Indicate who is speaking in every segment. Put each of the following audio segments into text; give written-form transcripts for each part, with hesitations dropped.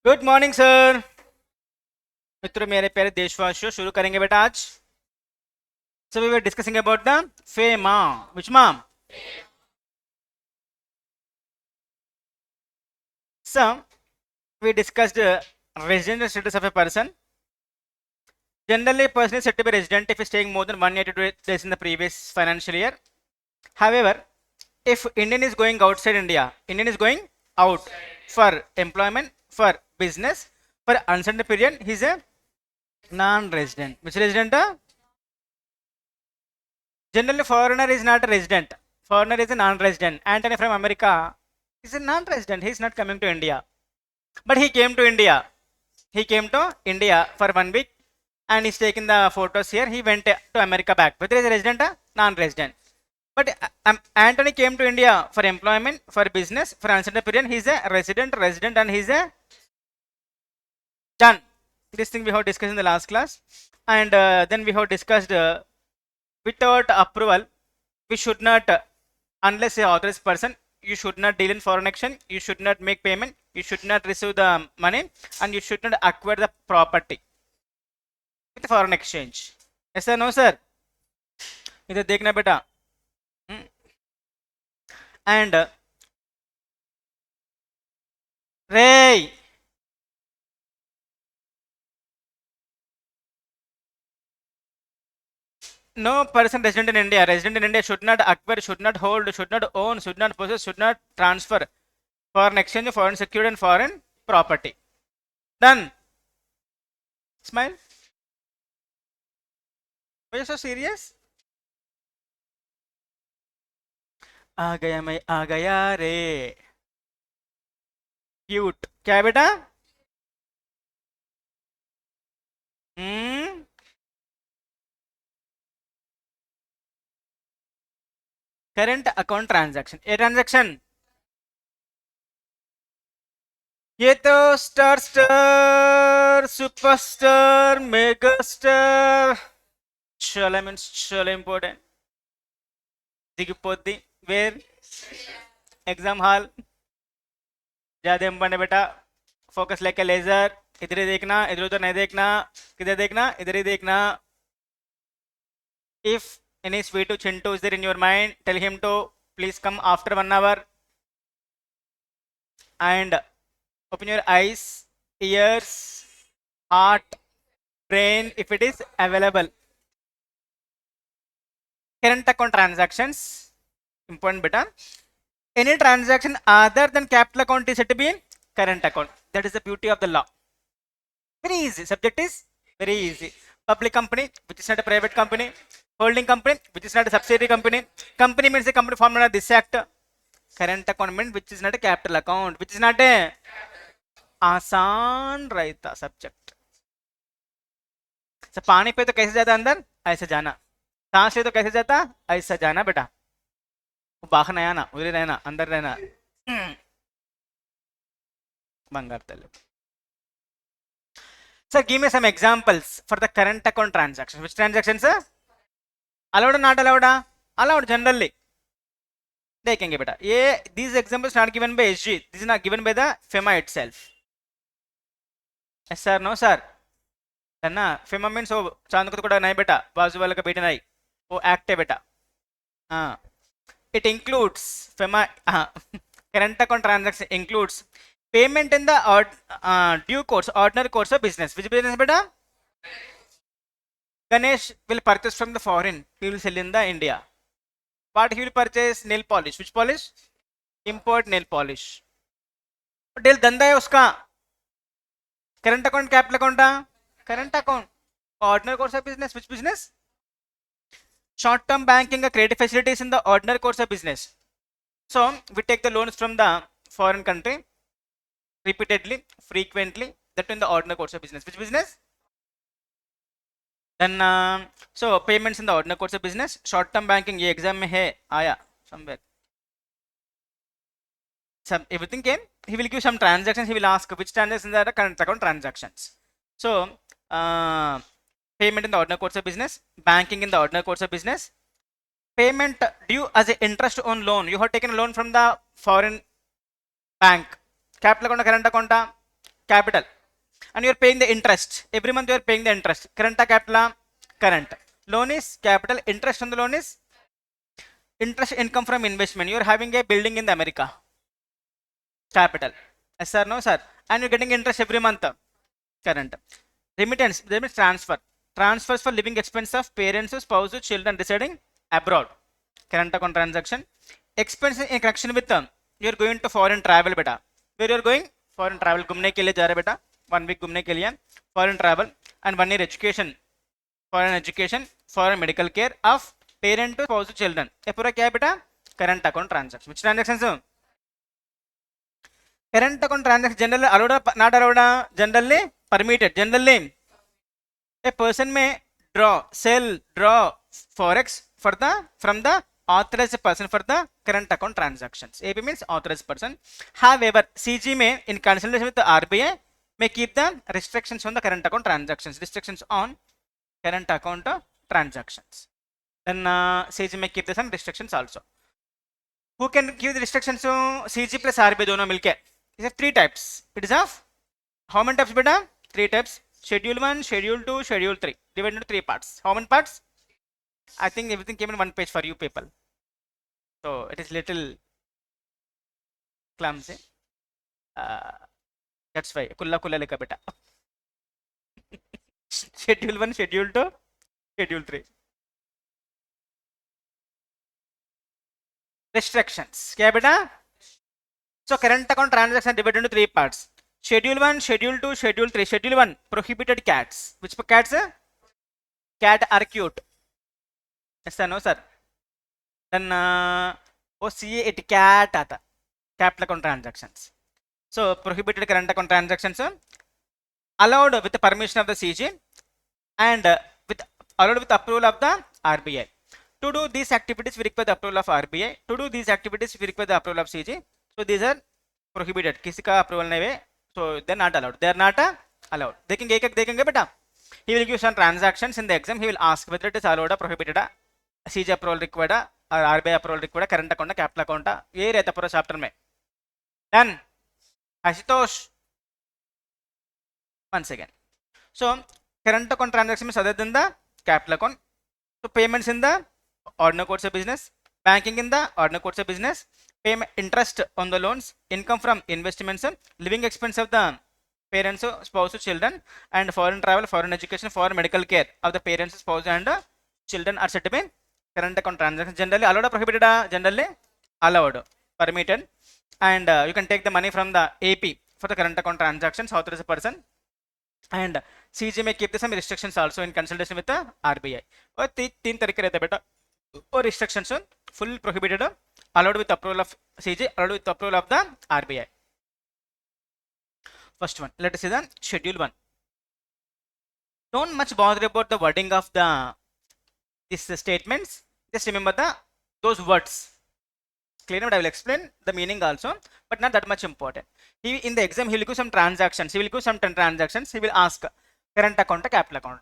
Speaker 1: Good morning sir. मित्रों मेरे प्यारे देशवासियों, शुरू करेंगे बेटा आज। So we were discussing about the FEMA which ma'am. So we discussed resident status of a person. Generally, a person is said to be resident if he is staying more than 182 days in the previous financial year. However, if Indian is going outside India, Indian is going out for employment, for business, for uncertain period, he is a non-resident. Which resident? Generally, foreigner is not a resident. Foreigner is a non-resident. Anthony from America is a non-resident. He is not coming to India. But he came to India. He came to India for 1 week and he's taking the photos here. He went to America back. Whether he is a resident or non-resident. But Anthony came to India for employment, for business, for uncertain period. He is a resident, and he is a done. This thing we have discussed in the last class. And then we have discussed without approval, we should not, unless a authorized person, you should not deal in foreign exchange, you should not make payment, you should not receive the money, and you should not acquire the property with foreign exchange. Yes sir, no sir? इधर देखना बेटा. And Ray, no person resident in India should not acquire, should not hold, should not own, should not possess, should not transfer foreign exchange, foreign security, and foreign property. Done. Smile. Why are you so serious? आ गया मैं आ गया रे. Cute क्या है बेटा? Current account transaction. A transaction ये तो star superstar mega star చాలా మీన్స్ చాలా ఇంపార్టెంట్. దిగిపోద్ది వేర్ एग्जाम हॉल. ज्यादा इंपॉर्टेंट बेटा. फोकस लेके लेजर. इधर ही देखना, इधर उधर नहीं देखना. किधर देखना? इधर ही देखना. If any sweet to Chintu is there in your mind, tell him to please come after 1 hour and open your eyes, ears, heart, brain if it is available. Current account transactions, important beta. Any transaction other than capital account is said to be in current account. That is the beauty of the law. Very easy. Subject is very easy. Public company, which is not a private company. Holding company, which is not a subsidiary company. Company means a company formed under this act. Current account means which is not a capital account, which is not a आसान रहता subject. तो पानी पे तो कैसे जाता अंदर? ऐसे जाना. सांस ले तो कैसे जाता? ऐसा जाना बेटा. बाहर नहीं आना, उधर रहना, अंदर रहना. बंगार Telugu. Sir, give me some examples for the current account transactions. Which transactions, sir? Allowed or not allowed? Allowed generally. देखेंगे बेटा. ये these examples not given by SG. This is not given by the Fema itself. Yes sir, no sir. है ना? Fema means वो चांद को तो कोड़ा नहीं बेटा. बाजू वाले का बेटा नहीं. वो act है बेटा. हाँ. It includes Fema. Current account transaction includes payment in the due course, ordinary course of business. Which business beta? Ganesh will purchase from the foreign. He will sell in the India. What he will purchase? Nail polish. Which polish? Import nail polish. Deal धंधा है उसका. Current account, capital account? Current account. Ordinary course of business. Which business? Short-term banking, credit facilities in the ordinary course of business. So we take the loans from the foreign country repeatedly, frequently, that in the ordinary course of business. Which business? Then so payments in the ordinary course of business. Short term banking ये exam में है आया somewhere. Some everything came. He will give some transactions. He will ask which transactions are the current account transactions. So payment in the ordinary course of business, banking in the ordinary course of business, payment due as a interest on loan. You have taken a loan from the foreign bank. Capital account, current account, capital, and you are paying the interest. Every month you are paying the interest. Current capital, current. Loan is capital. Interest on the loan is interest income from investment. You are having a building in the America. Capital. Yes sir, no sir. And you're getting interest every month. Current. Remittance, remittance transfer. Transfers for living expense of parents, spouses, children residing abroad. Current account transaction. Expense in connection with you are going to foreign travel beta. Where you are going? Foreign travel. घूमने के लिए जा रहे बेटा. 1 week घूमने के लिए. Foreign travel and 1 year education. Foreign education, foreign medical care of parent to spouse to children. ये पूरा क्या है बेटा? Current account transaction. Which transactions? Current account transaction generally allowed, not allowed, generally permitted. Generally a person may draw forex for the from the authorized person for the current account transactions. AP means authorized person. However, CG may in consultation with the RBI may keep the restrictions on the current account transactions. Restrictions on current account transactions. Then CG may keep the some restrictions also. Who can give the restrictions to CG plus RBI दोनों मिलके? It is 3 types. It is of how many types बेटा? 3 types. Schedule 1, Schedule 2, Schedule 3. Divided into 3 parts. How many parts? I think everything came in 1 page for you people. So it is little clumsy. That's why. Kulla kulla leka beta. Schedule 1, Schedule 2, Schedule 3. Restrictions. क्या बेटा? So current account transaction divided into 3 parts. Schedule 1, Schedule 2, Schedule 3. Schedule 1 prohibited cats. Which cats? Cat are cute. Yes sir, no sir. Then वो CA it cat आता. Capital account transactions. So prohibited current account transactions allowed with the permission of the CG and allowed with approval of the RBI. To do these activities we require the approval of RBI. To do these activities we require the approval of CG. So these are prohibited. किसी का approval नहीं है. So they are not allowed. They are not allowed. देखेंगे एक एक देखेंगे बेटा. He will give some transactions in the exam. He will ask whether it is allowed, prohibited, CG approval required, or RBI approval required, current account, capital account. ये रहता पूरा chapter में. Done. Ashutosh. Once again. So current account transaction is other than the capital account. So payments in the ordinary course of business, banking in the ordinary course of business, payment interest on the loans, income from investments, living expense of the parents, spouse, children, and foreign travel, foreign education, foreign medical care of the parents, spouse, and children are said to be current account transactions. Generally allowed or prohibited? Generally allowed, permitted, and you can take the money from the AP for the current account transactions, authorized person, and CG may keep the some restrictions also in consultation with the RBI. और 3 तरीके रहते बेटा. और restrictions full prohibited, allowed with approval of CG, allowed with approval of the RBI. First one, let us see the Schedule 1. Don't much bother about the wording of the these statements. Just remember those words. Clear? But I will explain the meaning also, but not that much important. He in the exam he will give some transactions. He will give some transactions. He will ask current account, capital account.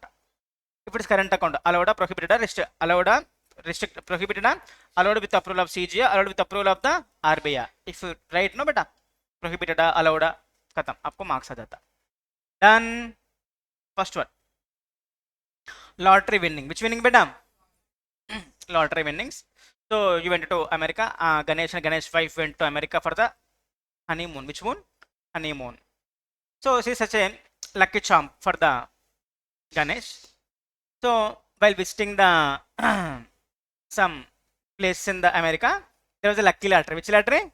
Speaker 1: If it is current account, allowed, prohibited, allowed, restrict, prohibited, allowed with approval of CG, allowed with approval of the RBI. If you write no beta, prohibited, allowed, खत्म, आपको marks आ जाता. Done. First one, lottery winning. Which winning बेटा? Lottery winnings. So you went to America. Ganesh and Ganesh wife went to America for the honeymoon. Which moon? Honeymoon. So she is such a lucky charm for the Ganesh. So while visiting the some place in the America, there was a lucky lottery. Which lottery?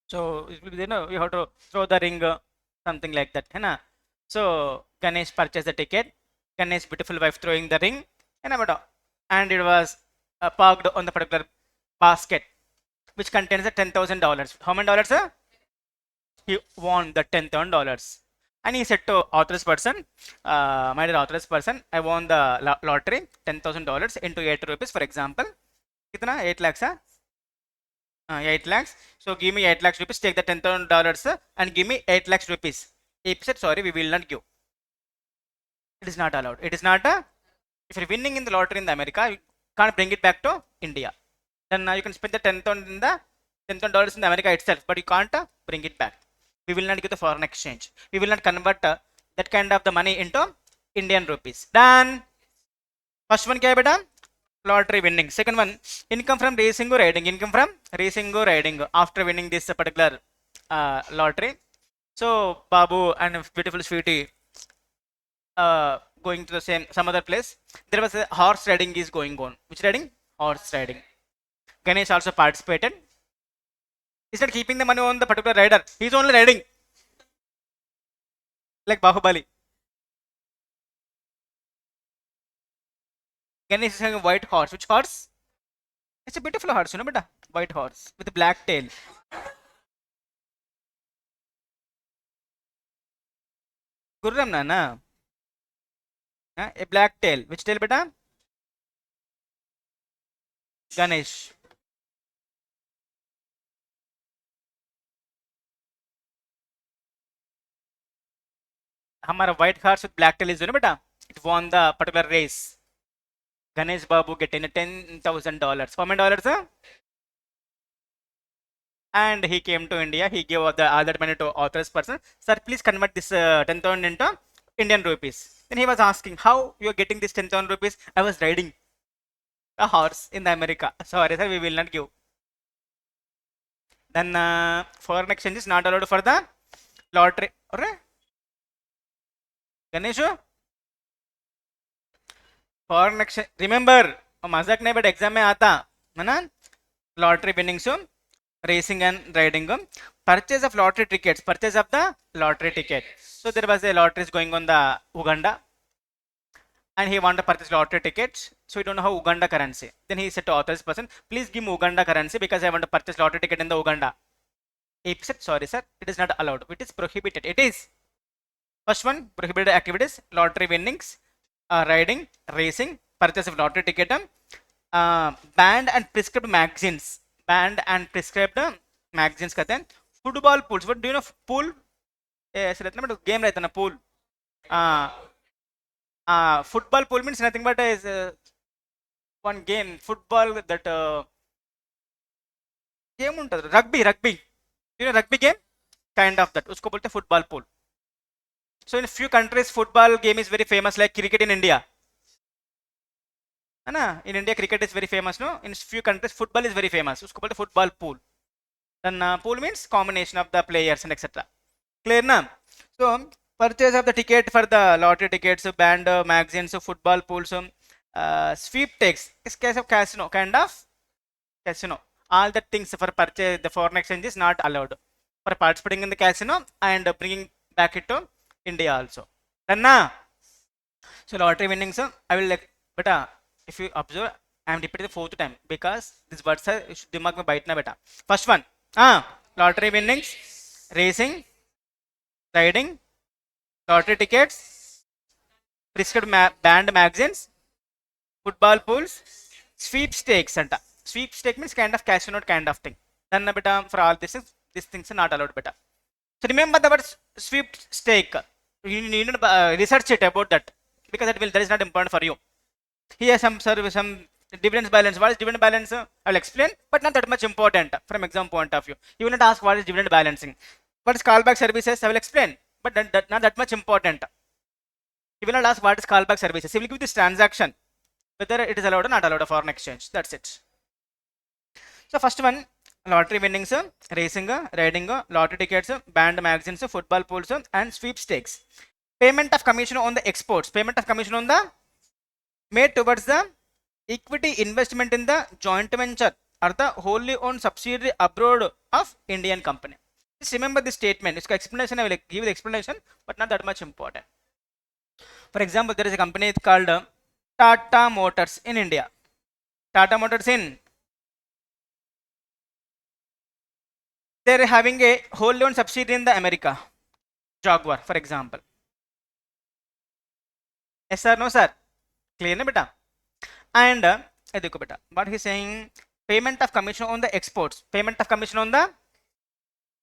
Speaker 1: So you know you have to throw the ring, something like that, है ना? So Ganesh purchased the ticket. Ganesh beautiful wife throwing the ring, है ना बेटा? And it was parked on the particular basket which contains the $10,000. How many dollars? He won the $10,000, and he said to authorized person, my dear authorized person, I won the lottery, $10,000 into 8 rupees, for example. कितना? 8 lakhs 8 lakhs. So give me 8 lakhs rupees. Take the $10,000 and give me 8 lakhs rupees. He said, sorry, we will not give. It is not allowed. It is not if you're winning in the lottery in the America, you can't bring it back to India. Then you can spend the $10,000 in the America itself, but you can't bring it back. We will not give the foreign exchange. We will not convert that kind of the money into Indian rupees. Done. First one क्या है बेटा? Lottery winning. Second one, income from racing or riding. Income from racing or riding after winning this particular lottery. So Babu and beautiful sweetie going to the some other place. There was a horse riding is going on. Which riding? Horse riding. Ganesh also participated. He's not keeping the money on the particular rider. He's only riding. Like Bahubali. Ganesh is having a white horse. Which horse? It's a beautiful horse, you know, beta. White horse with a black tail. Gurram na. A black tail. Which tail, beta? Ganesh. हमारा white horse with black tail is, you know, beta. It won the particular race. Ganesh Babu getting $10,000. How many dollars? And he came to India. He gave all that money to authorized person. Sir, please convert this 10,000 into Indian rupees. Then he was asking, how you are getting this 10,000 rupees? I was riding a horse in the America. Sorry, sir, we will not give. Then foreign exchange is not allowed for the lottery. Alright? Ganesh, foreign exchange. Remember, मजाक नहीं, but exam में आता है ना, lottery winning so racing and riding. Purchase of lottery tickets. Purchase of the lottery ticket. So there was a lottery is going on the Uganda, and he wanted to purchase lottery tickets. So he don't know how Uganda currency. Then he said to authorized person, please give me Uganda currency because I want to purchase lottery ticket in the Uganda. He said, sorry sir, it is not allowed. It is prohibited. It is. First one, prohibited activities, lottery winnings, riding, racing, purchase of lottery ticket, banned and prescribed magazines. Banned and prescribed magazines कहते हैं. Football pools. What do you know? Pool? ऐसे रहता है ना, game रहता है ना, pool. Football pool means nothing but is one game. Football that game ఉంటుంది. Rugby. Do you know rugby game? Kind of that. उसको बोलते हैं football pool. So in a few countries, football game is very famous, like cricket in India. Anna, in India, cricket is very famous, no? In few countries, football is very famous. Usko bolte football pool. Then pool means combination of the players and etc. Clear na? So purchase of the ticket for the lottery tickets, band magazines, football pools, sweepstakes. Is case of casino, kind of casino. All the things for purchase the foreign exchange is not allowed for participating in the casino and bringing back it to India also. Then na. So lottery winnings, I will like, but if you observe, I am repeating the fourth time because these words are दिमाग में बैठना बेटा. First one, lottery winnings, racing, riding, lottery tickets, prescribed band magazines, football pools, sweepstakes anta. Sweepstake means kind of casino kind of thing. Then beta for all these things are not allowed beta. So remember the word sweepstake. You need to research it about that because that is not important for you. Here some dividends balance. What is dividend balance? I will explain, but not that much important from exam point of view. You will not ask what is dividend balancing. What is callback services? I will explain, but not that much important. You will not ask what is callback services. He will give this transaction, whether it is allowed or not allowed a foreign exchange. That's it. So first one, lottery winnings, racing, riding, lottery tickets, band magazines, football pools, and sweepstakes. Payment of commission on the exports. Payment of commission on the made towards the equity investment in the joint venture or the wholly owned subsidiary abroad of Indian company. Just remember this statement. Its explanation, I will give the explanation, but not that much important. For example, there is a company called Tata Motors in India. Tata Motors in. They are having a wholly owned subsidiary in the America. Jaguar, for example. Yes sir, no sir. Clear na beta? And देखो beta, what he is saying, payment of commission on the exports, payment of commission on the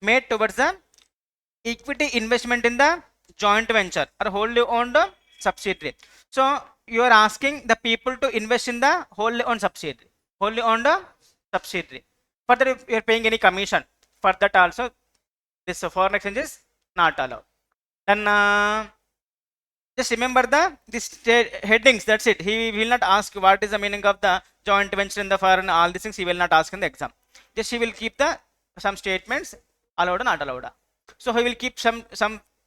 Speaker 1: made towards the equity investment in the joint venture or wholly owned subsidiary. So you are asking the people to invest in the wholly owned subsidiary, wholly owned subsidiary. Further, if you are paying any commission for that also, This foreign exchange is not allowed. Then just remember this headings. That's it. He will not ask what is the meaning of the joint venture in the foreign. All these things he will not ask in the exam. Just he will keep the some statements allowed or not allowed. So he will keep some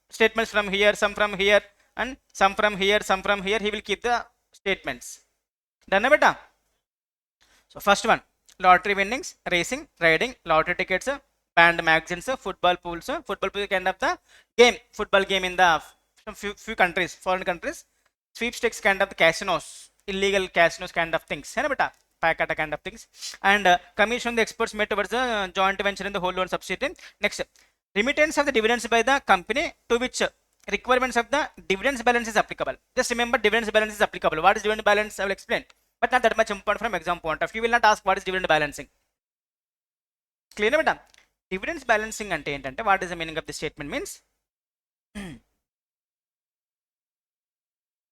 Speaker 1: statements from here, some from here, and some from here, some from here. He will keep the statements. Done na beta? So first one, lottery winnings, racing, riding, lottery tickets, band magazines, football pools. Football pool kind of the game, football game in the some few countries, foreign countries. Sweepstakes kind of the casinos, illegal casinos kind of things. है ना बेटा? Packata kind of things. And commission the exports made towards the joint venture in the whole loan subsidiary. Next, remittance of the dividends by the company to which requirements of the dividends balance is applicable. Just remember dividends balance is applicable. What is dividend balance? I will explain. But not that much important from exam point of view. You will not ask what is dividend balancing. Clear na beta? Dividends balancing ante entante, what is the meaning of this statement means?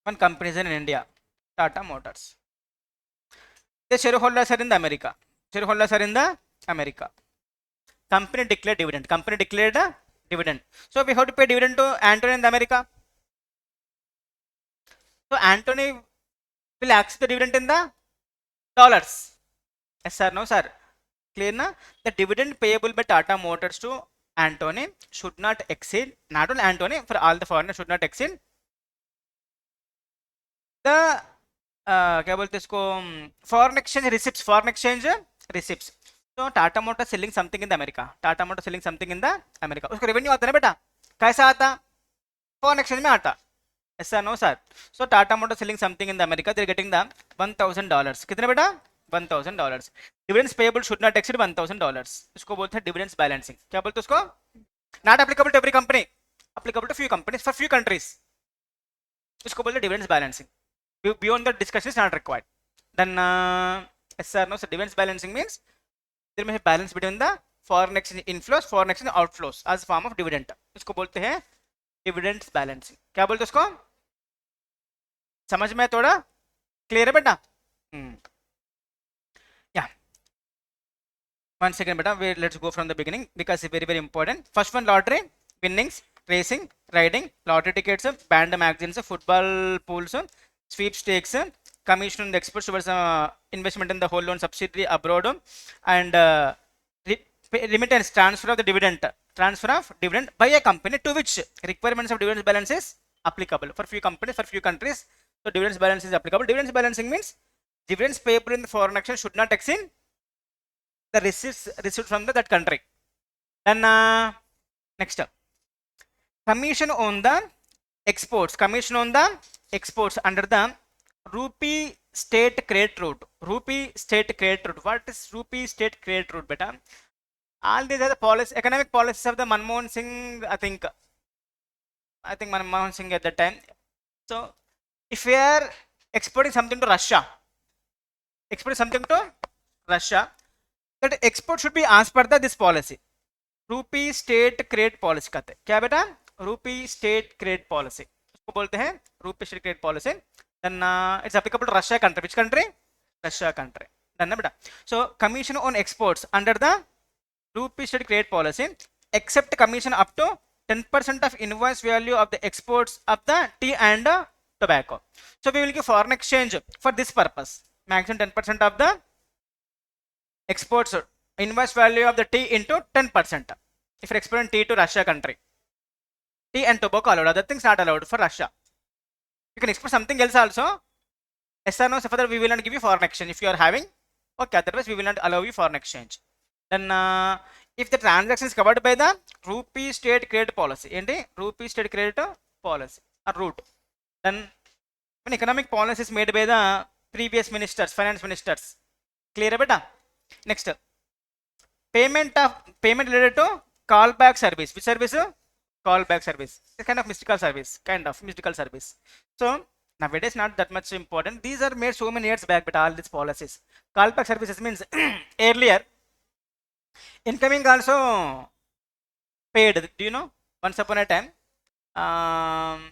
Speaker 1: One company is in India, Tata Motors. The shareholders are in the America. Shareholders are in the America. Company declared dividend. Company declared a dividend. So we have to pay dividend to Anthony in the America. So Anthony will accept the dividend in the dollars. Yes sir, no sir. Clear na? The dividend payable by Tata Motors to Anthony should not exceed, not only Anthony, for all the foreigners should not exceed the क्या बोलते इसको foreign exchange receipts. Foreign exchange receipts. So Tata Motors selling something in the America. Tata Motors selling something in the America. उसको revenue आता है ना बेटा? कैसा आता? Foreign exchange में आता. Yes sir, no sir. So Tata Motors selling something in the America. They are getting the $1,000. कितने बेटा? $1,000. Dividends payable should not exceed $1,000. इसको बोलते हैं dividends balancing. क्या बोलते हैं उसको? Not applicable to every company. Applicable to few companies for few countries. इसको बोलते हैं dividends balancing. Beyond that discussion is not required. Then yes sir, no sir. Dividends balancing means there may be balance between the foreign exchange inflows, foreign exchange outflows as a form of dividend. इसको बोलते हैं dividends balancing. क्या बोलते हैं उसको? समझ में थोड़ा clear है बेटा? Yeah. One second beta, let's go from the beginning because it's very important. First one, lottery winnings, racing, riding, lottery tickets, band magazines, football pools, sweepstakes, commission on the exports towards investment in the whole loan subsidiary abroad, and remittance, transfer of the dividend, transfer of dividend by a company to which requirements of dividends balance is applicable for few companies, for few countries. So dividends balance is applicable. Dividends balancing means dividends payable in the foreign exchange should not exceed the receipts received from that country. Then next, commission on the exports. Commission on the exports under the rupee state credit route. Rupee state credit route. What is rupee state credit route, beta? All these are the policy, economic policies of the Manmohan Singh. I think Manmohan Singh at that time. So if we are exporting something to Russia, that export should be as per this policy. Rupee state credit policy कहते हैं. क्या बेटा? Rupee state credit policy. उसको बोलते हैं rupee state credit policy. Then it's applicable to Russia country. Which country? Russia country. Done na beta? So commission on exports under the rupee state credit policy, except commission up to 10% of invoice value of the exports of the tea and tobacco. So we will give foreign exchange for this purpose. Maximum 10% of the exports invoice value of the tea into 10%. If you're exporting tea to Russia country, tea and tobacco allowed, other things not allowed for Russia. You can export something else also. Yes or no, so further we will not give you foreign exchange if you are having. Okay, otherwise we will not allow you foreign exchange. Then if the transaction is covered by the rupee state credit policy, rupee state credit policy or route, then when economic policy is made by the previous ministers, finance ministers. Clear beta? Next, payment related to callback service. Which service? Callback service. It's kind of mystical service. So nowadays not that much important. These are made so many years back, but all these policies. Callback services means earlier incoming also paid. Do you know? Once upon a time,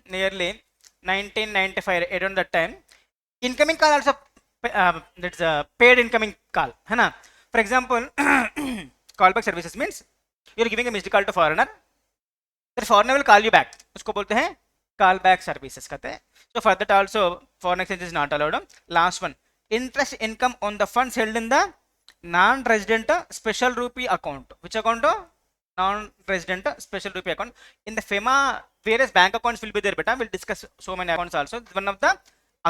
Speaker 1: nearly 1995, around that time, incoming call also that's a paid incoming call. है ना? For example, callback services means you are giving a missed call to foreigner. फिर foreigner will call you back, उसको बोलते हैं call back services कहते हैं. So for that also foreign exchange is not allowed. Last one, interest income on the funds held in the non-resident special rupee account. Which account? Non-resident special rupee account. In the FEMA, various bank accounts will be there, beta. We'll discuss so many accounts also. One of the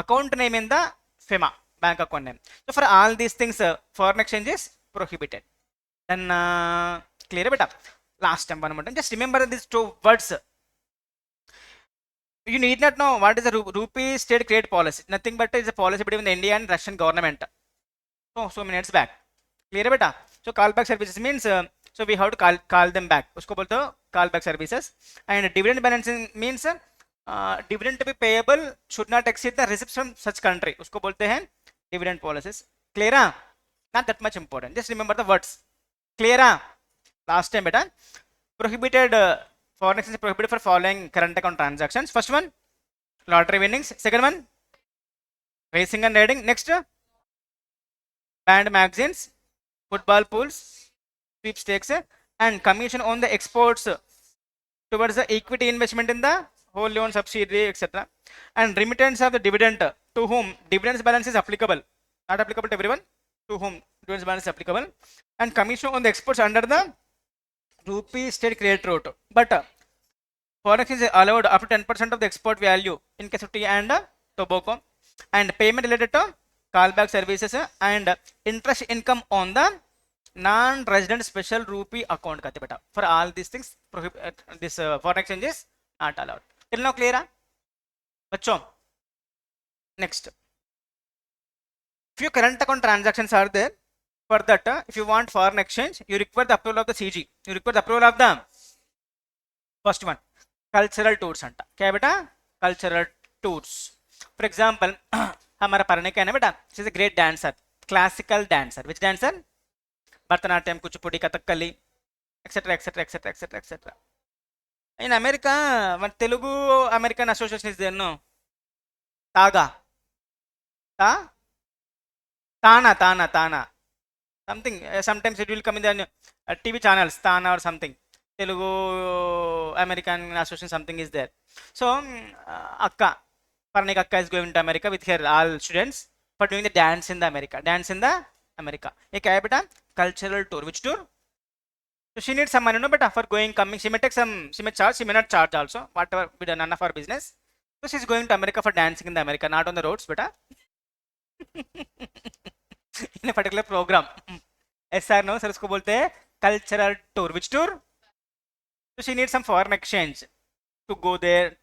Speaker 1: account name in the FEMA, bank account name. So for all these things, foreign exchange is prohibited. Then clear, beta. Last time, one more time. Just remember these two words. You need not know what is the rupee state credit policy. Nothing but is a policy between the India and Russian government. So minutes back. Clear beta? So callback services means so we have to call them back. Usko bolte ho callback services. And dividend balancing means dividend to be payable should not exceed the receipts from such country. Usko bolte hain dividend policies. Clear? Not that much important. Just remember the words. Clear? Last time beta. Prohibited foreign exchange prohibited for following current account transactions. First one, lottery winnings. Second one, racing and riding. Next, band magazines, football pools, sweepstakes, and commission on the exports towards the equity investment in the wholly owned subsidiary, etc. And remittance of the dividend to whom dividends balance is applicable. Not applicable to everyone. To whom dividends balance is applicable. And commission on the exports under the rupee state credit route. But foreign exchange is allowed up to 10% of the export value in case of tea and tobacco, and payment related to callback services and interest income on the non-resident special rupee account. For all these things, this foreign exchange is not allowed. Till now clear? Bachcho. Next, few current account transactions are there. For that, if you want foreign exchange, you require the approval of the CG. You require the approval of the first one, cultural tours. क्या है बेटा? Cultural tours. For example, हमारा परनिका है ना बेटा, she is a great dancer, classical dancer. Which dancer? Bharatanatyam, Kuchipudi, Kathakali, etc., etc., etc., etc., etc. In America, one Telugu American Association is there, no? Taga, Tana. Something. Sometimes it will come in the TV channels, Tana or something. Telugu American Association, something is there. So Akka, Parnika Akka is going to America with her all students for doing the dance in the America. Dance in the America. Ye kya hai beta? Cultural tour. Which tour? So she needs some money, no beta, for going, coming. She may take some, she may charge, she may not charge also. Whatever, we done none of our business. So she's going to America for dancing in the America, not on the roads, beta. In a particular program. Yes or no, sir, usko bolte hai cultural tour. Which tour? So she needs some foreign exchange to go there.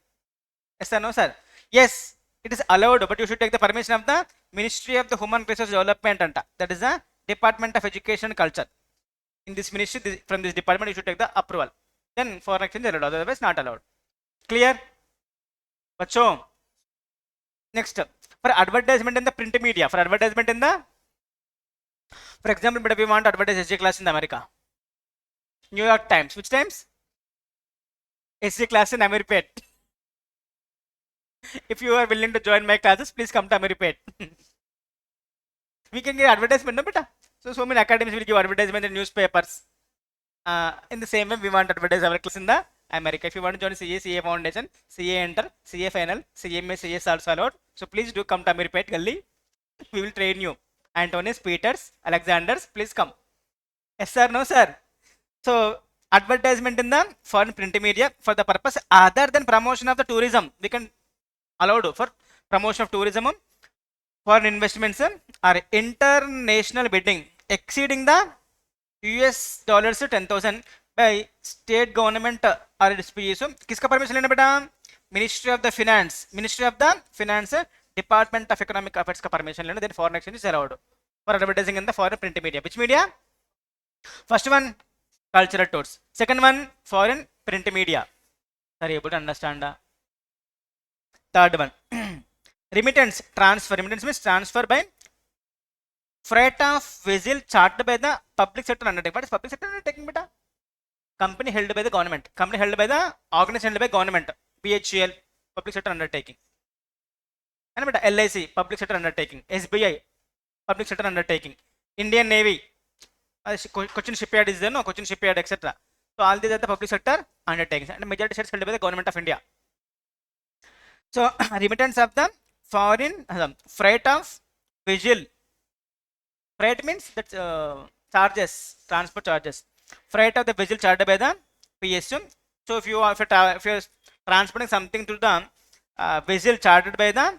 Speaker 1: Yes or no, sir? Yes, it is allowed, but you should take the permission of the Ministry of the Human Resource Development. That is the Department of Education and Culture. In this ministry, from this department, you should take the approval. Then foreign exchange is allowed, otherwise not allowed. Clear? Bacho. Next, for advertisement in the print media, for advertisement in the, for example, but if we want to advertise SJ class in America, New York Times. Which Times? SJ class in Ameripet. If you are willing to join my classes, please come to Ameripet. We can get advertisement, no beta? So many academies will give advertisement in newspapers. In the same way, we want to advertise our class in the America. If you want to join CA Foundation, CA Enter, CA Final, CMA, CS also allowed. So please do come to Ameripet Gully. We will train you. Antonius, Peters, Alexanders, please come. Yes sir, no sir. So advertisement in the foreign print media for the purpose other than promotion of the tourism, we can allowed for promotion of tourism, foreign investments, or international bidding exceeding the US dollars 10,000 by state government or its PSO. किसका permission लेना बेटा? Ministry of the Finance, Department of Economic Affairs का permission लेना. Then foreign exchange is allowed for advertising in the foreign print media. Which media? First one, cultural tours. Second one, foreign print media. Are you able to understand? Third one, remittance transfer. Remittance means transfer by freight of vessel chartered by the public sector undertaking. What is public sector undertaking, beta? Company held by the government. Company held by the organization held by government. PHL, public sector undertaking. And beta, LIC, public sector undertaking. SBI, public sector undertaking. Indian Navy, Cochin shipyard is there, no? Cochin shipyard, etc. So all these are the public sector undertakings, and majority shares held by the government of India. So remittance of the foreign freight of visual. Freight means that charges, transport charges. Freight of the vessel charged by the PSU. So if you're transporting something to the vessel charged by the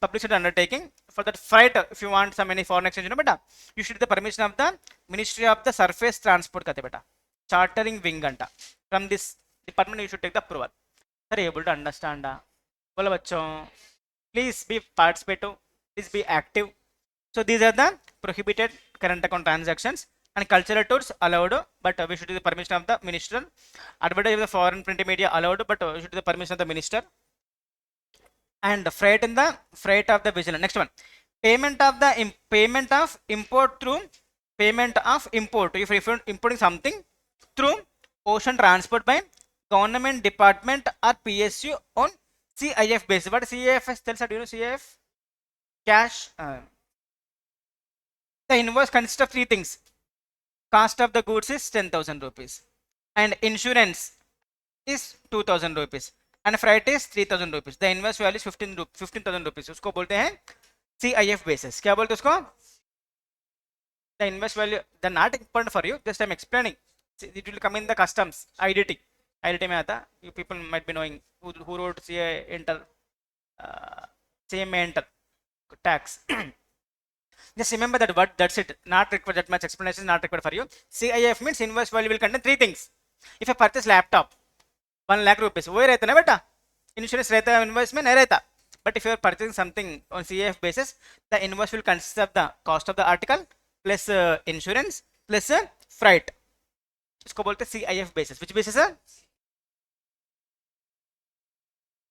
Speaker 1: public sector undertaking, for that freight, if you want some any foreign exchange, beta, you should get the permission of the Ministry of the Surface Transport kate beta. Chartering wing anta. From this department you should take the approval. Are you able to understand? बोलो बच्चों, please be participative, please be active. So these are the prohibited current account transactions, and cultural tours allowed, but we should do the permission of the minister. Advertising of the foreign print media allowed, but we should do the permission of the minister. And the freight in the freight of the vigilant. Next one, payment of the payment of import through payment of import. If you're importing something through ocean transport by government department or PSU on CIF basis. What is CIF? Tell us, do you know CIF? Cash. The invoice consists of three things. Cost of the goods is 10,000 rupees, and insurance is 2,000 rupees, and freight is 3,000 rupees. The invoice value is 15,000 rupees. उसको बोलते हैं CIF basis. क्या बोलते हैं उसको? The invoice value, the not important for you. Just I'm explaining. It will come in the customs IDT. IDT में आता. You people might be knowing who wrote CA enter CMA enter tax. Just remember that word, that's it. Not required, that much explanation is not required for you. CIF means invoice value will contain three things. If I purchase laptop, 1 lakh rupees, वो रहता ना बेटा. Insurance रहता है, invoice में नहीं रहता. But if you are purchasing something on CIF basis, the invoice will consist of the cost of the article plus insurance plus freight. इसको बोलते हैं CIF basis. Which basis है?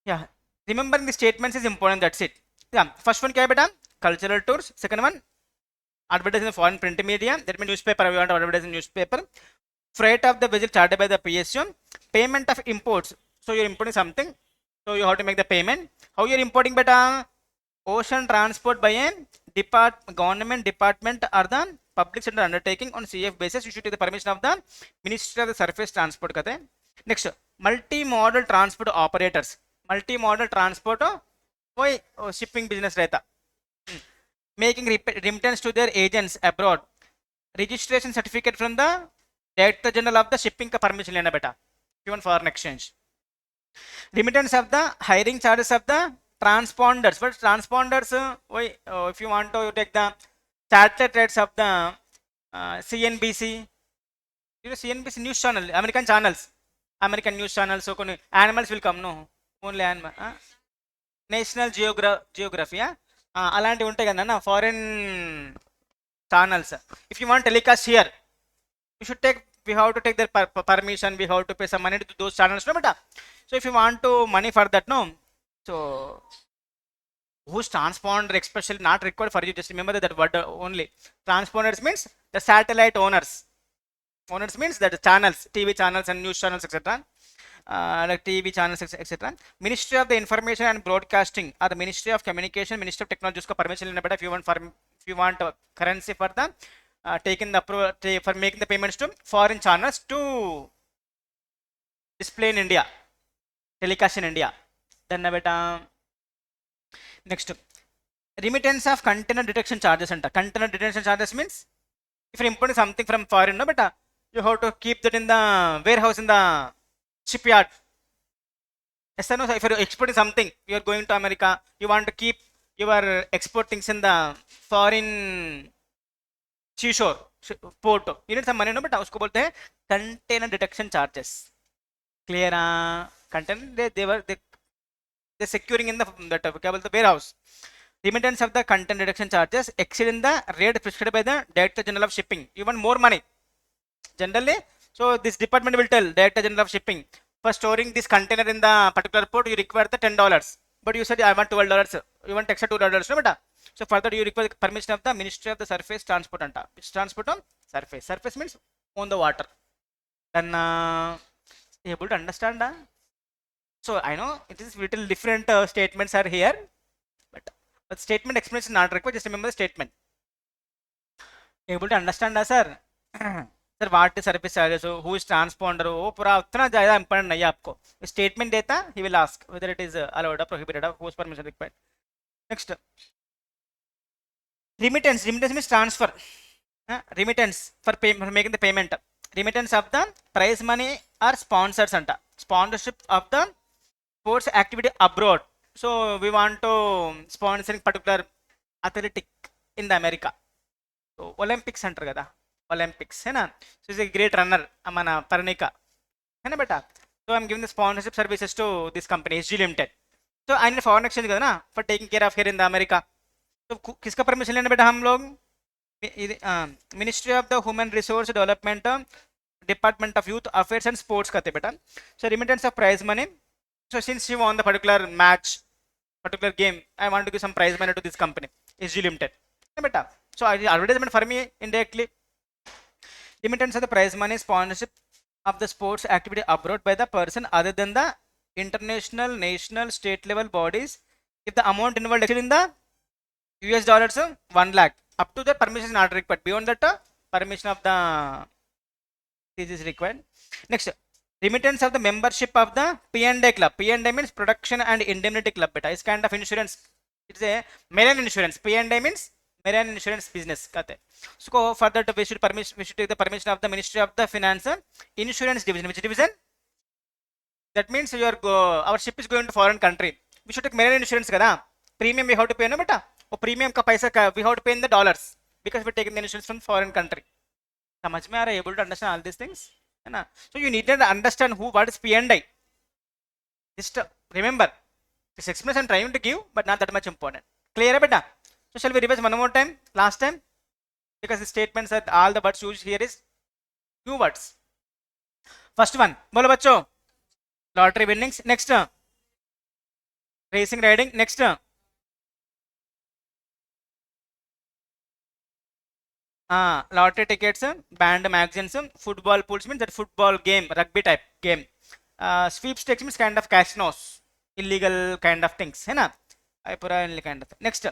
Speaker 1: Yeah. Remembering the statements is important. That's it. Yeah. First one क्या है बेटा? Cultural tours. Second one, advertising foreign print media, that means newspaper. We want to advertise in newspaper. Freight of the vessel charged by the PSU. Payment of imports. So you're importing something, so you have to make the payment. How you're importing beta? Ocean transport by a government department or the public sector undertaking on CF basis. You should take the permission of the Ministry of the Surface Transport kate. Next, multimodal transport operators. Multimodal transport कोई shipping business रहता. Making remittance to their agents abroad. Registration certificate from the Director General of the shipping का permission लेना बेटा. If you want foreign exchange. Remittance of the hiring charges of the transponders. But transponders, if you want to take the satellite rates of the CNBC, you know CNBC news channel, American channels, American news channels. So animals will come, no, only animal. National Geography. అలాంటివి ఉంటాయి కదా foreign channels. If you want telecast here, you should take, we have to take their permission, we have to pay some money to those channels, no beta. So if you want to money for that, no, so whose transponder especially not required for you. Just remember that word only. Transponders means the satellite owners. Owners means that the channels, TV channels and news channels, etc. Like TV channels, etc. Ministry of the Information and Broadcasting or the Ministry of Communication, Ministry of Technology, usko permission lena beta. If you want currency for the taking the for making the payments to foreign channels to display in India, telecast in India, then beta. Next, remittance of container detection charges anta. Container detection charges means if you're importing something from foreign, no beta, you have to keep that in the warehouse in the shipyard. Yes or no? If you're exporting something, you're going to America, you want to keep your export things in the foreign seashore port, you need some money, no, but usko bolte hain container detection charges. Clear? Container they securing in the that kya bolte warehouse. Remittance of the container detection charges exceed in the rate prescribed by the Director General of Shipping. You want more money generally, so this department will tell Director General of Shipping, for storing this container in the particular port you require the $10, but you said I want $12, you want extra $2, no beta. So further you require permission of the Ministry of the Surface Transport anta. Which transport on surface? Surface means on the water. Then able to understand? So I know it is little different statements are here, but statement explanation not required. Just remember the statement. Able to understand, sir? Sir what is service charges, who is transponder, वो पूरा उतना ज़्यादा important नहीं है आपको. Statement देता, he will ask whether it is allowed और prohibited, whose permission required. Next, remittance. Remittance means transfer. Remittance for making the payment. Remittance of the prize money or sponsors anta. Sponsorship of the sports activity abroad. So we want to sponsoring particular athletic in the America. So Olympics అంటారు కదా, Olympics है ना. So is a great runner మన పర్ణిక है ना बेटा. So I'm giving the sponsorship services to this company SG Limited. So I need foreign exchange కదా ना, for taking care of here in the America. तो किसका परमिशन लेना बेटा हम लोग, ministry of the human resource development, department of youth affairs and sports कहते बेटा. So remittance of prize money. So since you won the particular match, particular game, I want to give some prize money to this company SG limited बेटा. So advertisement for me indirectly. Remittance of the prize money, sponsorship of the sports activity abroad by the person other than the international, national, state level bodies if the amount involved actually in the US dollars 1 lakh. Up to the permission is not required. Beyond that, permission of the this is required. Next, remittance of the membership of the P&A club. P&A means production and indemnity club. Beta is kind of insurance. It's a marine insurance. P&A means marine insurance business. So for that we should take the permission of the Ministry of the Finance Insurance Division. Which division? That means our ship is going to foreign country. We should take marine insurance kada. Premium we have to pay na beta. और premium का पैसा का we have to pay in the dollars because we taking the insurance from foreign country. समझ में आ रहा है? Able to understand all these things है ना. So you need to understand what is P&I. Just remember this explanation I'm trying to give, but not that much important. Clear है बेटा? So shall we revise one more time, last time, because the statements that all the words used here is few words. First one बोलो बच्चों, lottery winnings. Next, racing riding. Next, lottery tickets, band magazines, football pools means that football game, rugby type game. Sweepstakes means kind of casinos, illegal kind of things है ना, पूरा illegal kind of. Next,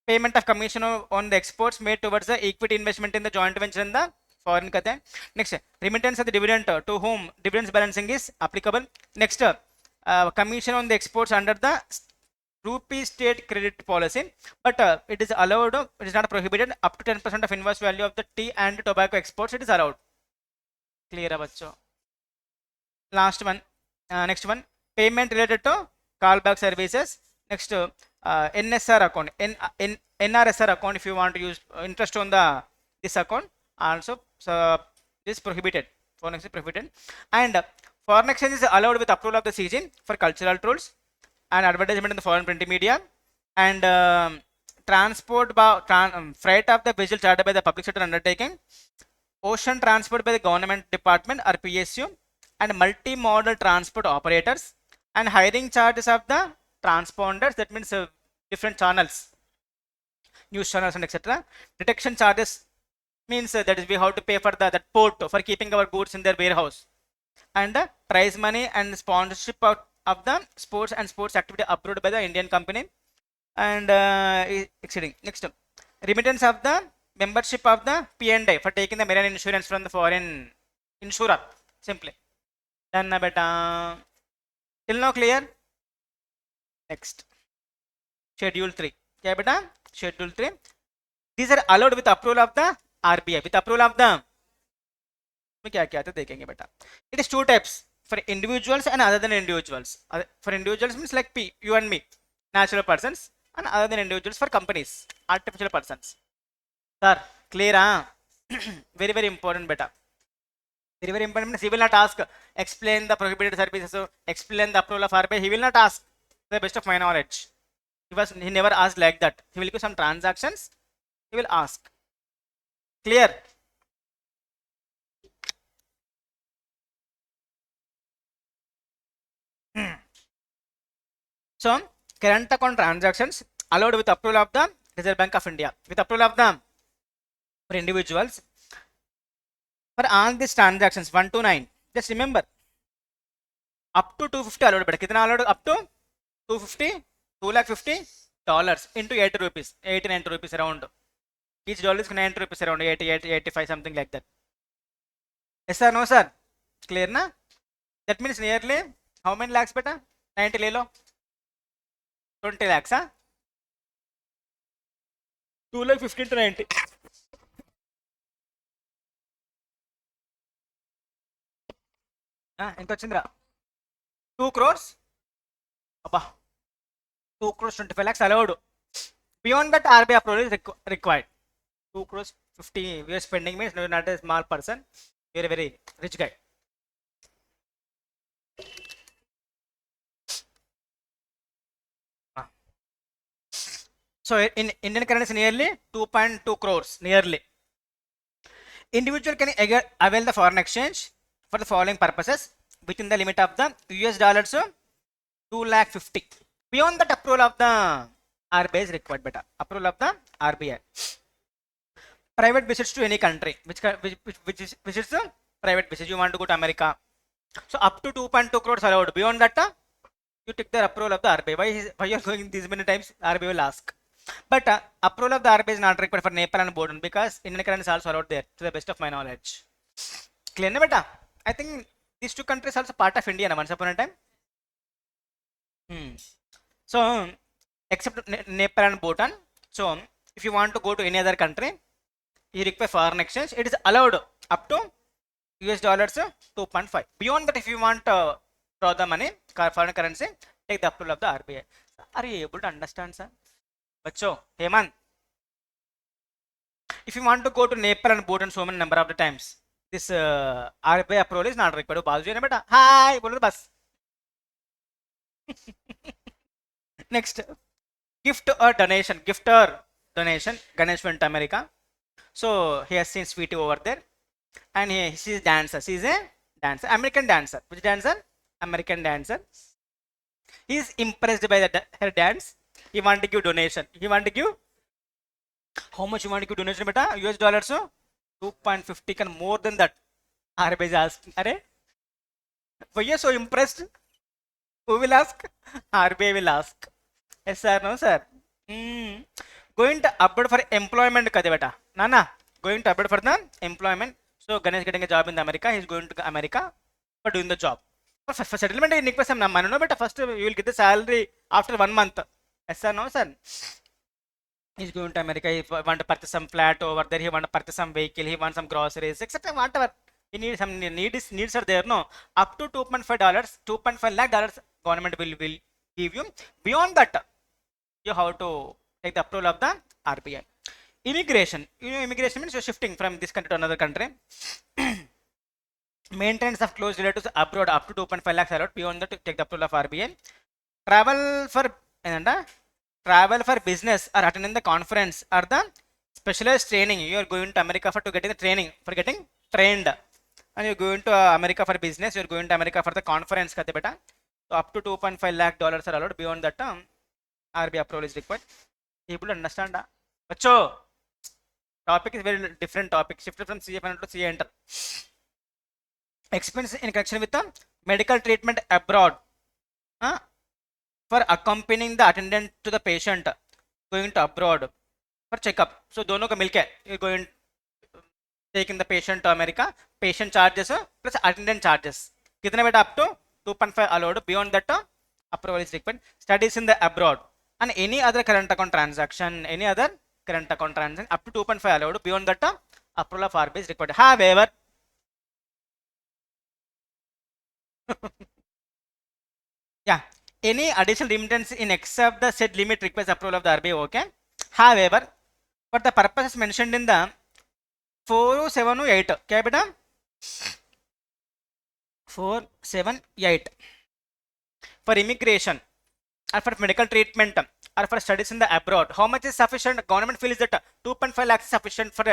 Speaker 1: payment of commission on the exports made towards the equity investment in the joint venture in the foreign कहते हैं. Next, remittance of the dividend to whom dividends balancing is applicable. Next, commission on the exports under the rupee state credit policy, but it is allowed, it is not prohibited up to 10% of invoice value of the tea and tobacco exports, it is allowed. Clear है बच्चों? Last one, next one, payment related to callback services. Next, NSR account, NRSR account, if you want to use interest on the this account also, so this is prohibited. Foreign exchange is prohibited, and foreign exchange is allowed with approval of the CG for cultural tools and advertisement in the foreign printing media, and transport freight of the vessel chartered by the public sector undertaking, ocean transport by the government department or PSU, and multimodal transport operators, and hiring charges of the transponders, that means different channels, news channels and etc. Detection charges means that is we have to pay for that port for keeping our goods in their warehouse, and the prize money and sponsorship of the sports and sports activity approved by the Indian company, and exceeding. Next, remittance of the membership of the P&I for taking the marine insurance from the foreign insurer. Simply done na beta. Till now clear? Next, schedule 3. क्या बेटा? Schedule 3. These are allowed with approval of the RBI. With approval of the में क्या क्या देखेंगे बेटा. It is two types, for individuals and other than individuals. For individuals means like you and me, natural persons, and other than individuals for companies, artificial persons. Sir, clear? Very very important beta. Very very important means he will not ask explain the prohibited services, so explain the approval of RBI. He will not ask, to the best of my knowledge. He never asked like that. He will give some transactions, he will ask. Clear? So current account transactions allowed with approval of the Reserve Bank of India. With approval of the for individuals, for all these transactions 1 to 9, just remember up to 250 allowed. But कितना allowed? Up to 250, $250 into 80 rupees, 80 90 rupees around. Each dollar is 90 rupees around 80 85 something like that. Yes sir, no sir? Clear na? That means nearly how many lakhs beta? 90 ले लो, 20 lakhs huh? 2 lakh 15 to 90. ఎంత వచ్చిందిరా? 2 crores అబ్బా, 2 crores 25 lakhs allowed. Beyond that RBI approval is required. 2 crores 50 we are spending means you're not a small person, you're a very rich guy. So in Indian currency nearly 2.2 crores nearly. Individual can avail the foreign exchange for the following purposes within the limit of the US dollars 2 lakh 50. Beyond that approval of the RBI is required beta. Approval of the RBI. Private visits to any country, which is a private visit. You want to go to America, so up to 2.2 crores allowed. Beyond that you take the approval of the RBI. Why you are going these many times? RBI will ask. But approval of the RBI is not required for Nepal and Bhutan because Indian currency is also allowed there, to the best of my knowledge. Clear na beta? I think these two countries also part of India once upon a time. So except Nepal and Bhutan. So if you want to go to any other country, you require foreign exchange. It is allowed up to US dollars 2.5. Beyond that, if you want to draw the money, foreign currency, take the approval of the RBI. Are you able to understand, sir? Bacho, Heyman, if you want to go to Nepal and Bhutan so many number of the times, this RBI approval is not required. Bazu beta. Hi, bolo bus. Next, gift or donation. Gift or donation. Ganesh went to America, so he has seen Sweetie over there, and she is dancer. She is a dancer, American dancer. Which dancer? American dancer. He is impressed by her dance. He want to give donation. He want to give, how much you want to give donation beta? US dollars 2.50 can more than that. RBI is asking. Are why you are so impressed? Who will ask? RBI will ask. Yes sir, no sir? Going to abroad for employment kada beta. Nana, going to abroad for the employment. So Ganesh getting a job in America. He is going to America for doing the job. For settlement, no beta. First you will get the salary after 1 month. Yes sir, no sir? He's going to America. He want to purchase some flat over there. He want to purchase some vehicle. He wants some groceries, etc. Whatever he needs, some needs are there. No, up to $2.5 lakh dollars government will give you. Beyond that, you have to take the approval of the RBI. Immigration. You know, immigration means you're shifting from this country to another country. Maintenance of close relatives abroad up to 2.5 lakhs allowed. Beyond that, take the approval of RBI. Travel for business or attending the conference or the specialized training. You are going to America for to getting the training, for getting trained, and you're going to America for business. You're going to America for the conference. So up to 2.5 lakh dollars are allowed. Beyond that, RBI approval is required. Able to understand? Bacho, topic is very different topic. Shifted from CFN to CA enter. Expense in connection with the medical treatment abroad. For accompanying the attendant to the patient going to abroad for checkup. So दोनों का मिलके you're going taking the patient to America. Patient charges plus attendant charges. कितने बेटा up to 2.5 allowed. Beyond that approval is required. Studies in the abroad and any other current account transaction. Up to 2.5 allowed. Beyond that approval of RBI is required. However, yeah, any additional remittance in except the said limit requires approval of the RBI. Okay. However, for the purposes mentioned in the 478, क्या बेटा? 478 for immigration or for medical treatment or for studies in the abroad. How much is sufficient? Government feels that 2.5 lakhs is sufficient for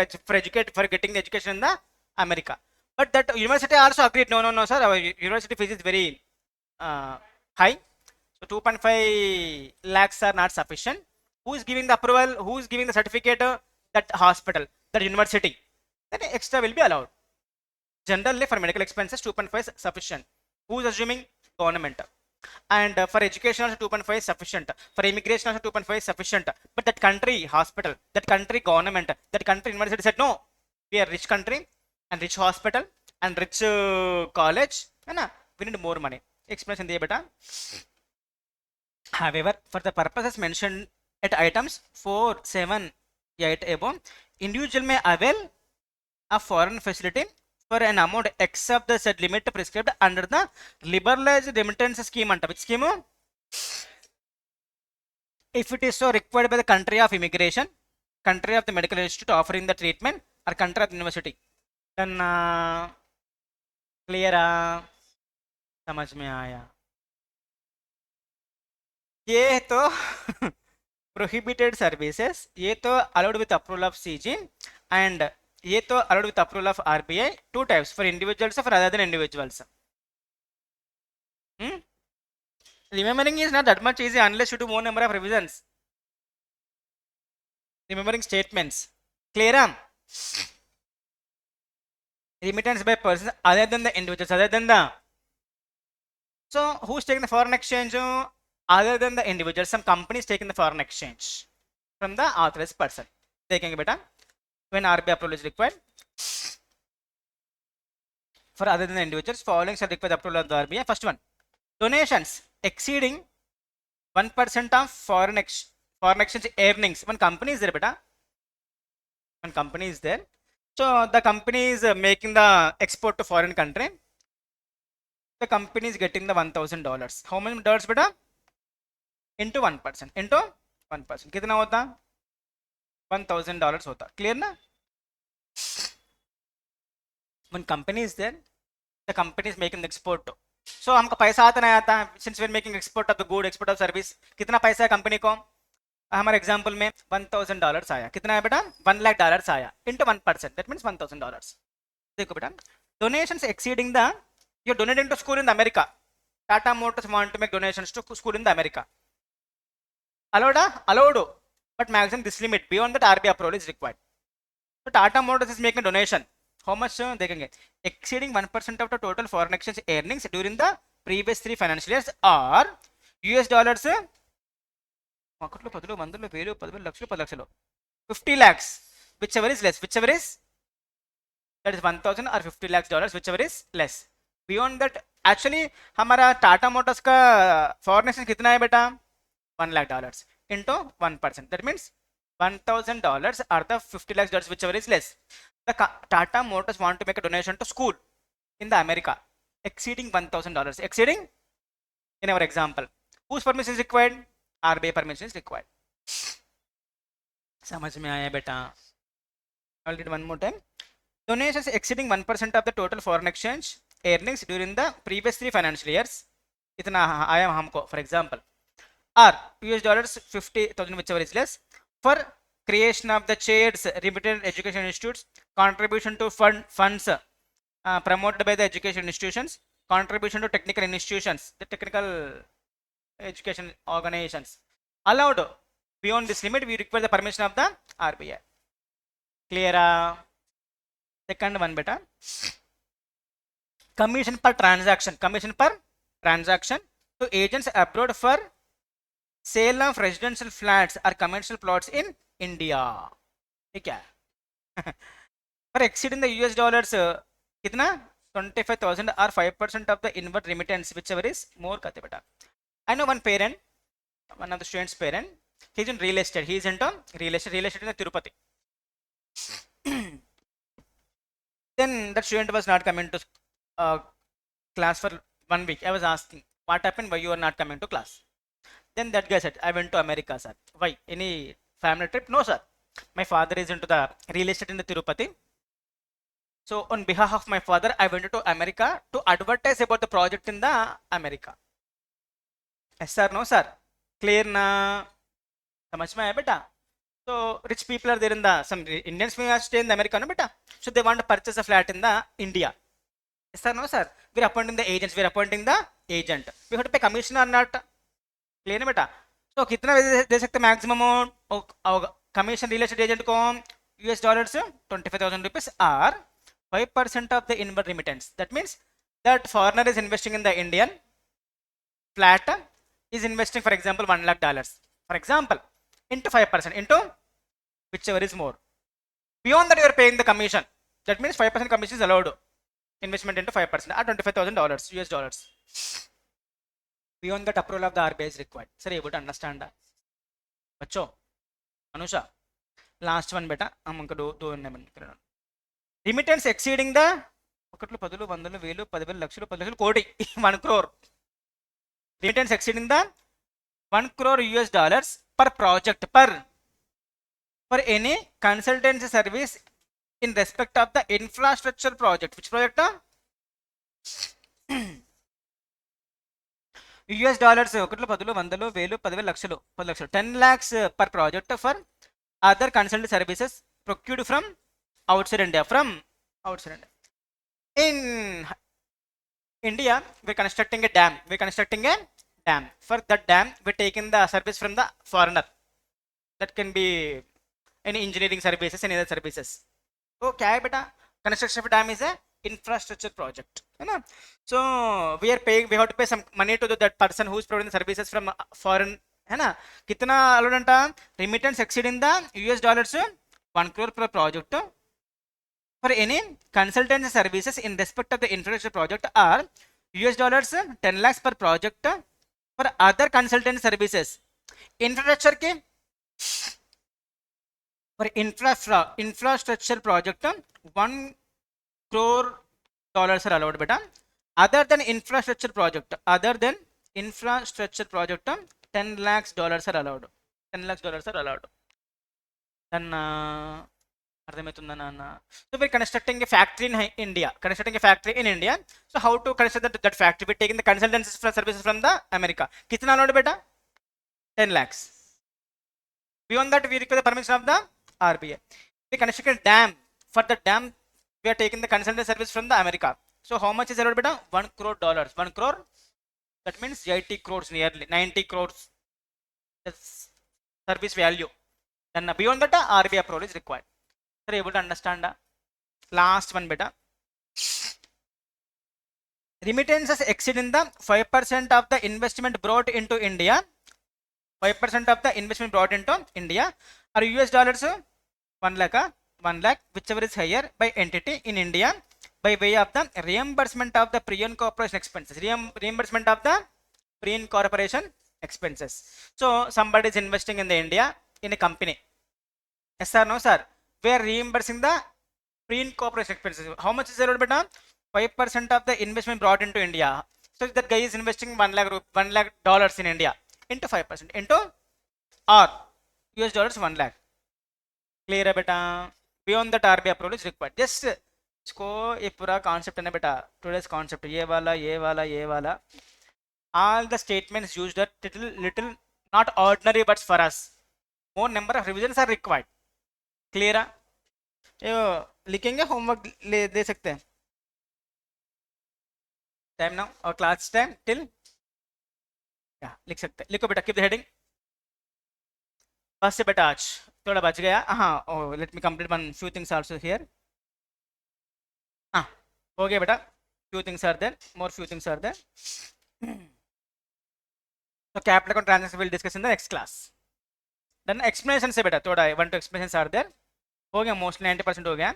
Speaker 1: getting the education in the America. But that university also agreed. No, sir. Our university fees is very high. So 2.5 lakhs are not sufficient. Who is giving the approval? Who is giving the certificate? That hospital, that university. Then extra will be allowed. Generally, for medical expenses, 2.5 is sufficient. Who is assuming? Government. And for education, also 2.5 is sufficient. For immigration, also 2.5 is sufficient. But that country hospital, that country government, that country university said no. We are rich country and rich hospital and rich college, है ना, we need more money. Explanation दिए बेटा. However, for the purposes mentioned at items 4, 7, 8 above, individual may avail a foreign facility for an amount except the said limit prescribed under the liberalized remittance scheme. anta which scheme? If it is so required by the country of immigration, country of the medical institute offering the treatment, or country of the university. Then clear? समझ में आया? ये तो prohibited services, ये तो allowed with approval of CG, and ये तो allowed with approval of RBI. Two types, for individuals, for other than individuals. Remembering is not that much easy unless you do more number of revisions. Remembering statements. Clear? Remittance by persons other than the individuals, other than the. So who's taking the foreign exchange? Other than the individuals, some companies taking the foreign exchange from the authorized person. Taking beta when RBI approval is required. For other than the individuals, following shall require the approval of the RBI. First one, donations exceeding 1% of foreign exchange earnings. One company is there, beta. One company is there. So the company is making the export to foreign country. The company is getting the $1,000. How many dollars, beta? Into 1%. Into 1%. कितना होता? $1,000 होता. Clear ना? When company is there, the company is making the export. So हमको पैसा आता नहीं आता. Since we are making export of the good, export of service, कितना पैसा है कंपनी को? हमारे एग्जाम्पल में $1,000 आया. कितना है बेटा? $1,00,000 आया. Into 1%. That means $1,000. देखो बेटा, donations exceeding the, you're donating to school in the America. Tata Motors want to make donations to school in the America. Allowed? Allowed. But maximum this limit. Beyond that, RBI approval is required. So Tata Motors is making a donation. How much they can get? Exceeding 1% of the total foreign exchange earnings during the previous 3 financial years, or US dollars 50 lakhs, whichever is less, whichever is, that is 1,000 or 50 lakhs dollars, whichever is less. Beyond that, actually हमारा Tata Motors का foreign exchange कितना है बेटा? $1,00,000 into 1%. That means $1,000 or the 50 lakhs dollars, whichever is less. The Tata Motors want to make a donation to school in the America exceeding $1,000. Exceeding, in our example, whose permission is required? RBI permission is required. समझ में आया बेटा? I'll read one more time. Donations exceeding 1% of the total foreign exchange earnings during the previous 3 financial years. इतना आया हमको, for example, or US dollars 50,000, whichever is less, for creation of the chairs, remitted education institutes, contribution to funds promoted by the education institutions, contribution to technical institutions, the technical education organizations. Allowed. Beyond this limit, we require the permission of the RBI. Clear? Second one, beta. Commission per transaction. Commission per transaction to agents abroad for sale of residential flats or commercial plots in India. ठीक है? For exceeding the US dollars कितना? 25,000 or 5% of the inward remittance, whichever is more. कहते बेटा. I know one parent, one of the students' parent. He's in real estate. He's into real estate in Tirupati. Then that student was not coming to class for 1 week. I was asking, what happened? Why you are not coming to class? Then that guy said, I went to America, sir. Why? Any family trip? No, sir. My father is into the real estate in the Tirupati. So on behalf of my father, I went to America to advertise about the project in the America. Yes, sir. No, sir. Clear na? समझ में आया बेटा? So rich people are there in the, some Indians may stay in the America, no beta? So they want to purchase a flat in the India. Yes sir, no sir. We are appointing the agents. We are appointing the agent. We have to pay commission or not? Clear ना बेटा? So कितना दे सकते maximum commission real estate agent को? US dollars 25,000 rupees or 5% of the inward remittance. That means that foreigner is investing in the Indian flat, is investing, for example, $1,00,000. For example, into 5%, into whichever is more. Beyond that, you are paying the commission. That means 5% commission is allowed. investment into 5% at $25,000 US dollars. Beyond that, approval of the RBI is required. Sir, able to understand that? Bacho, Anusha, last one beta. Do remittance exceeding the 1 crore. Remittance exceeding the 1 crore US dollars per project for any consultancy service in respect of the infrastructure project. Which project? US dollars 10 lakhs per project for other consultancy services procured from outside India. In India, we're constructing a dam. For that dam, we're taking the service from the foreigner. That can be any engineering services, any other services. So, construction of a dam is a infrastructure project. So, we have to pay some money to that person who is providing the services from foreign. Kitna allowed remittance exceeding the US dollars 1 crore per project for any consultancy services in respect of the infrastructure project are US dollars 10 lakhs per project for other consultancy services. Infrastructure ke for infrastructure project 1 crore dollars are allowed beta. Other than infrastructure project 10 lakhs dollars are allowed. 10 lakhs dollars are allowed. Then so we're constructing a factory in India. So how to construct that factory? We're taking the consultancy services from the America. Kitna allowed beta? 10 lakhs. Beyond that, we require the permission of the RBI. We constructed a dam. For the dam, we are taking the consultancy service from the America. So how much is allowed beta? 1 crore dollars. 1 crore. That means 80 crores, nearly 90 crores. That's service value. Then beyond that, RBI approval is required. Are able to understand? Last one beta. Remittances exceeding the 5% of the investment brought into India. 5% of the investment brought into India are US dollars 1 lakh, whichever is higher by entity in India by way of the reimbursement of the pre-incorporation expenses. Reimbursement of the pre-incorporation expenses. So somebody is investing in the India in a company. Yes sir, no sir. We are reimbursing the pre-incorporation expenses. How much is allowed beta? 5% of the investment brought into India. So that guy is investing 1 lakh dollars in India into 5% into or US dollars 1 lakh. Clear beta? Beyond that RBI approval is required. Just इसको ये पूरा concept है ना बेटा. Today's concept ये वाला. All the statements used are little not ordinary but for us. More number of revisions are required. Clear? ये लिखेंगे homework दे सकते हैं. Time now or class time till लिख सकते हैं. लिखो बेटा. Keep the heading. बस से बेटा आज थोड़ा बच गया. हाँ. Oh, let me complete one few things also here. हो गया बेटा. Few things are there. More few things are there. So capital account transaction we'll discuss in the next class. Then explanation से बेटा थोड़ा 1-2 explanations are there. हो गया. Mostly 90% हो गया.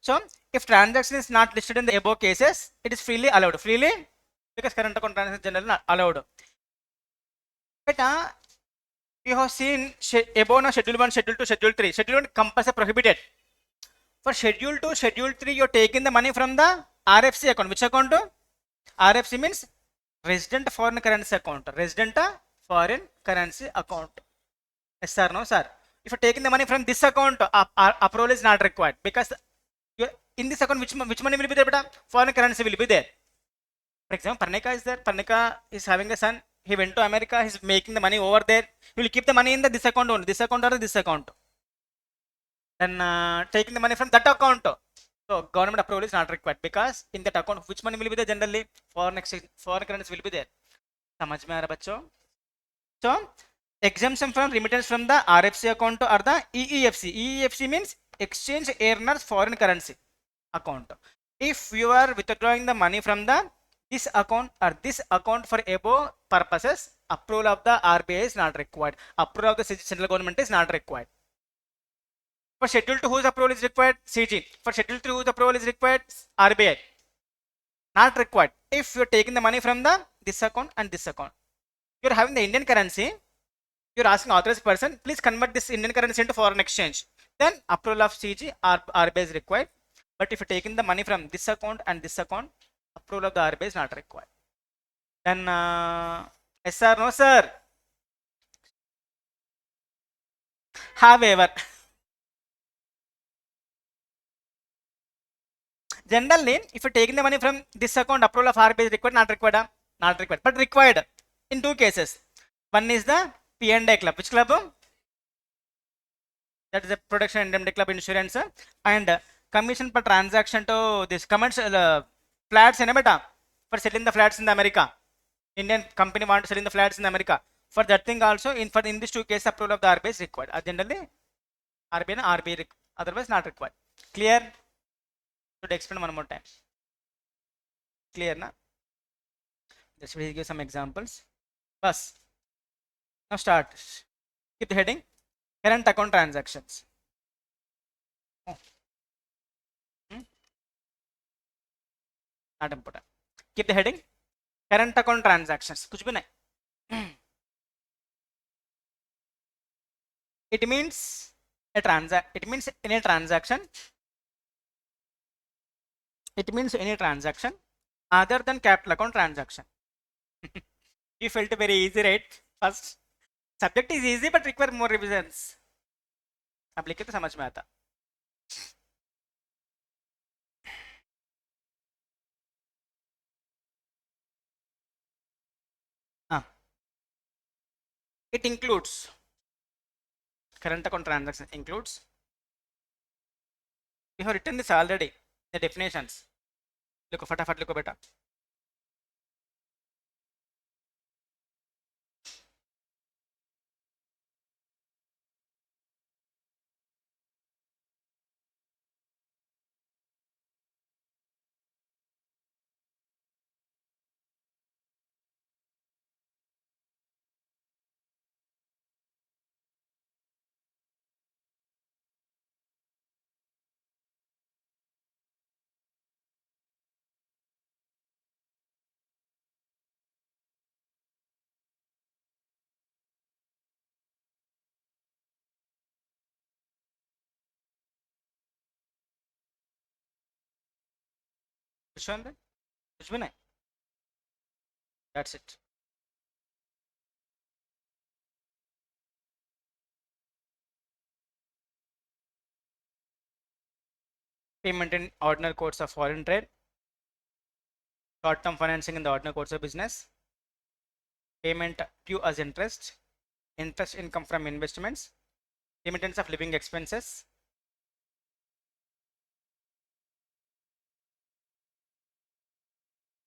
Speaker 1: So if transaction is not listed in the above cases, it is freely allowed. Freely because current account transaction generally not allowed. Beta, you have seen above now schedule 1, schedule 2, schedule 3. Schedule 1 compulsory prohibited. For schedule 2, schedule 3, you are taking the money from the RFC account. Which account? RFC means resident foreign currency account. Resident foreign currency account. Yes sir, no sir. If you are taking the money from this account, approval is not required because in this account which money will be there beta? Foreign currency will be there. For example, Parnika is there. Parnika is having a son. He went to America. He's making the money over there. He will keep the money in this account only. This account or this account. Then taking the money from that account. So government approval is not required because in that account which money will be there generally? Foreign currency will be there. समझ में आ रहा बच्चों? So exemption from remittance from the RFC account or the EEFC. EEFC means exchange earners foreign currency account. If you are withdrawing the money from this account or this account for above purposes, approval of the RBI is not required. Approval of the central government is not required. For schedule 2 whose approval is required? CG. For schedule 3 whose approval is required? RBI. not required. If you're taking the money from the this account and this account, you're having the Indian currency, you're asking authorized person, please convert this Indian currency into foreign exchange, then approval of CG or RBI is required. But if you're taking the money from this account and this account, approval of the RBI is not required. Then yes sir, no sir. However, generally, if you're taking the money from this account, approval of RBI is required, not required? Not required, but required in two cases. One is the P&A club. Which club? That is the Protection Indemnity Club Insurance. And commission per transaction to this comments flats in beta for selling the flats in the America. Indian company want to sell in the flats in America. For that thing also, in these two cases, approval of the RBI is required. Generally, RBI and RBI otherwise not required. Clear? Should explain one more time. Clear na? Just will give some examples. Bus. Now start. Keep the heading. Current account transactions. Oh. Not important. Keep the heading. Current account transactions. कुछ भी नहीं. It means a It means any transaction. It means any transaction other than capital account transaction. You felt very easy, right? First subject is easy but require more revisions. अब लिखे तो समझ में आता. It includes current account transaction includes. We have written this already. The definitions. Look, फटाफट लिखो बेटा. Which one then? Which one? That's it. Payment in ordinary course of foreign trade. Short-term financing in the ordinary course of business. Payment due as interest. Interest income from investments. Remittance of living expenses.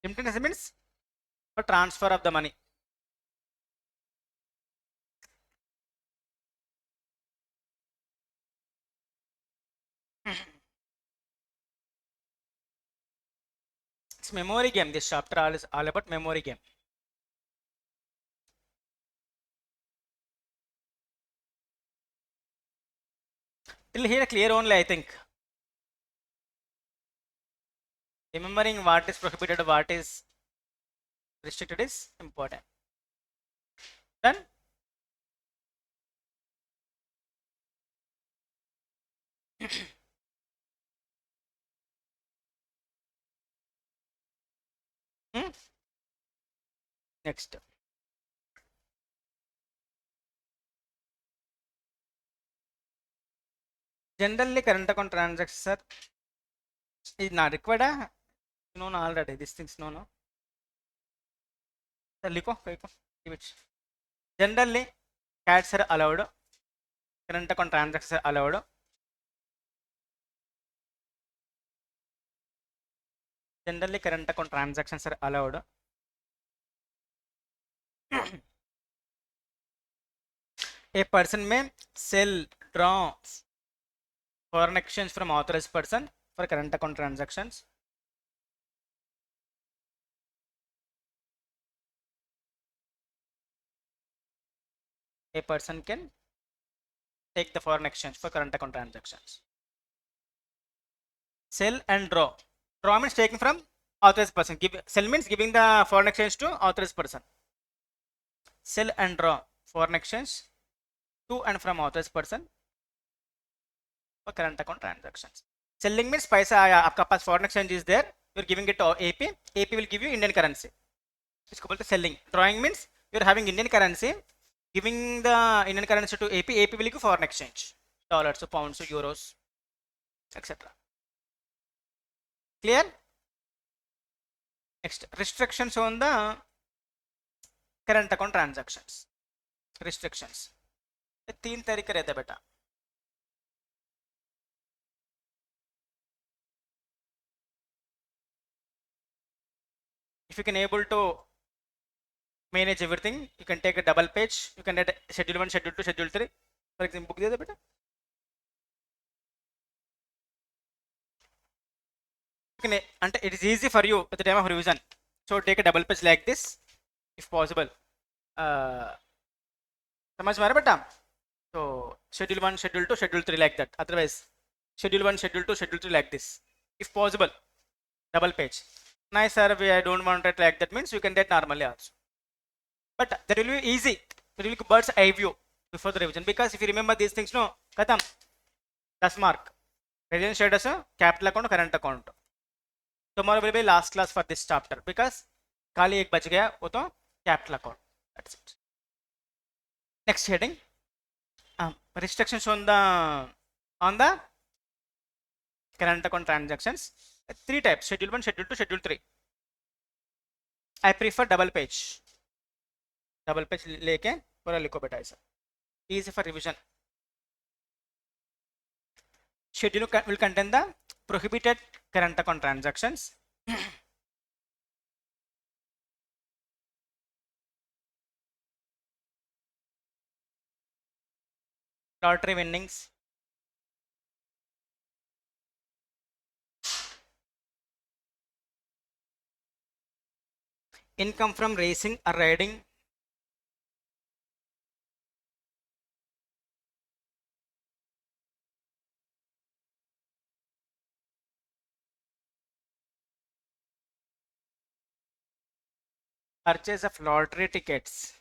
Speaker 1: Remittance means for transfer of the money. It's memory game. This chapter is all about memory game. Till here clear only, I think. Remembering what is prohibited, what is restricted is important. Then next. Generally, current account transactions are is not required. No, already these things no. Liko. Generally, CATs are allowed. Current account transactions are allowed. Generally, current account transactions are allowed. A person may sell, draw foreign exchange from authorized person for current account transactions. A person can take the foreign exchange for current account transactions. Sell and draw. Draw means taking from authorized person. Sell means giving the foreign exchange to authorized person. Sell and draw foreign exchange to and from authorized person for current account transactions. Selling means paisa आपका पास foreign exchange is there. You're giving it to AP. AP will give you Indian currency. इसको बोलते selling. Drawing means you're having Indian currency, giving the Indian currency to AP. AP will give foreign exchange, dollars, pounds, euros, etc. Clear? Next, restrictions on the current account transactions. Restrictions. ये 3 तरीके रहते बेटा. If you can able to manage everything, you can take a double page. You can add schedule 1, schedule 2, schedule 3. For example, book दे दे बेटा. And it is easy for you at the time of revision. So take a double page like this, if possible. समझ में आ रहा बेटा? So schedule 1, schedule 2, schedule 3 like that. Otherwise, schedule 1, schedule 2, schedule 3 like this. If possible, double page. Nice sir, I don't want it like that means you can get normally also. But that will be easy. It will be bird's eye view before the revision, because if you remember these things, no, katam, 10 mark. Revision status, capital account, current account. Tomorrow will be last class for this chapter because खाली एक बच गया वो तो capital account. That's it. Next heading, restrictions on the current account transactions. 3 types: schedule 1, schedule 2, schedule 3. I prefer double page. Double page लेके पूरा लिखो बेटा ऐसा. Easy for revision. Schedule will contain the prohibited current account transactions. Lottery winnings. Income from racing or riding. Purchase of lottery tickets.